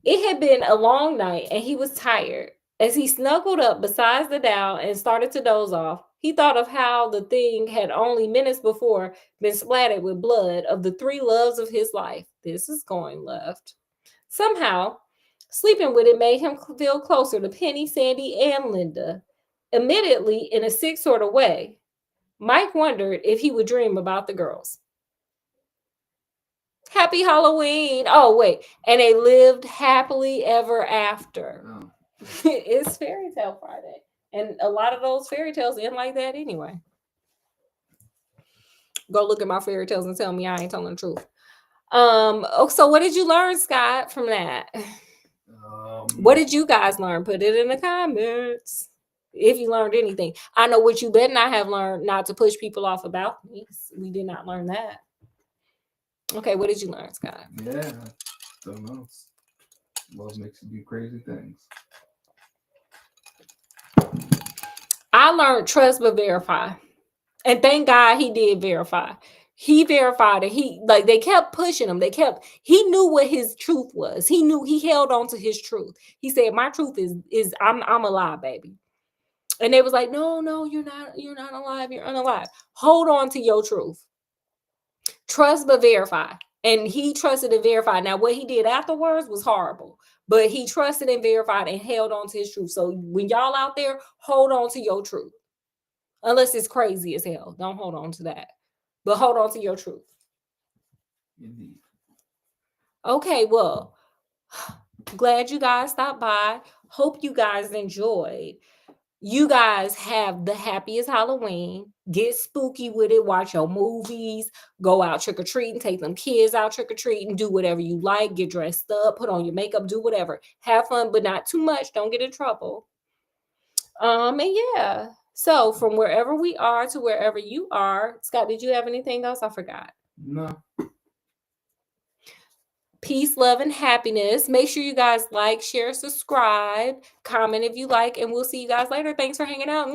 It had been a long night and he was tired. As he snuggled up beside the doll and started to doze off, he thought of how the thing had only minutes before been splattered with blood of the three loves of his life. This is going left. Somehow, sleeping with it made him feel closer to Penny, Sandy, and Linda. Admittedly, in a sick sort of way, Mike wondered if he would dream about the girls. Happy Halloween. Oh, wait. And they lived happily ever after.
Oh.
It's Fairytale Friday. And a lot of those fairy tales end like that anyway. Go look at my fairy tales and tell me I ain't telling the truth. So what did you learn, Scott, from that? What did you guys learn? Put it in the comments if you learned anything. I know what you better not have learned, not to push people off about me. We did not learn that. Okay, what did you learn, Scott?
Yeah, I don't know. Love makes you do crazy things.
I learned trust but verify. And thank God he did verify. He verified it. They kept pushing him. He knew what his truth was. He held on to his truth. He said, my truth is I'm alive, baby. And they was like, no, you're not alive. You're unalive. Hold on to your truth. Trust but verify. And he trusted and verified. Now, what he did afterwards was horrible. But he trusted and verified and held on to his truth. So when y'all out there, hold on to your truth. Unless it's crazy as hell. Don't hold on to that. but hold on to your truth.
Indeed.
Okay, well, glad you guys stopped by. Hope you guys enjoyed. You guys have the happiest Halloween. Get spooky with it. Watch your movies. Go out trick or treating. Take them kids out trick or treating. Do whatever you like. Get dressed up. Put on your makeup. Do whatever. Have fun, but not too much. Don't get in trouble. And yeah. So from wherever we are to wherever you are, Scott, did you have anything else? I forgot.
No.
Peace, love, and happiness. Make sure you guys like, share, subscribe, comment if you like, and we'll see you guys later. Thanks for hanging out.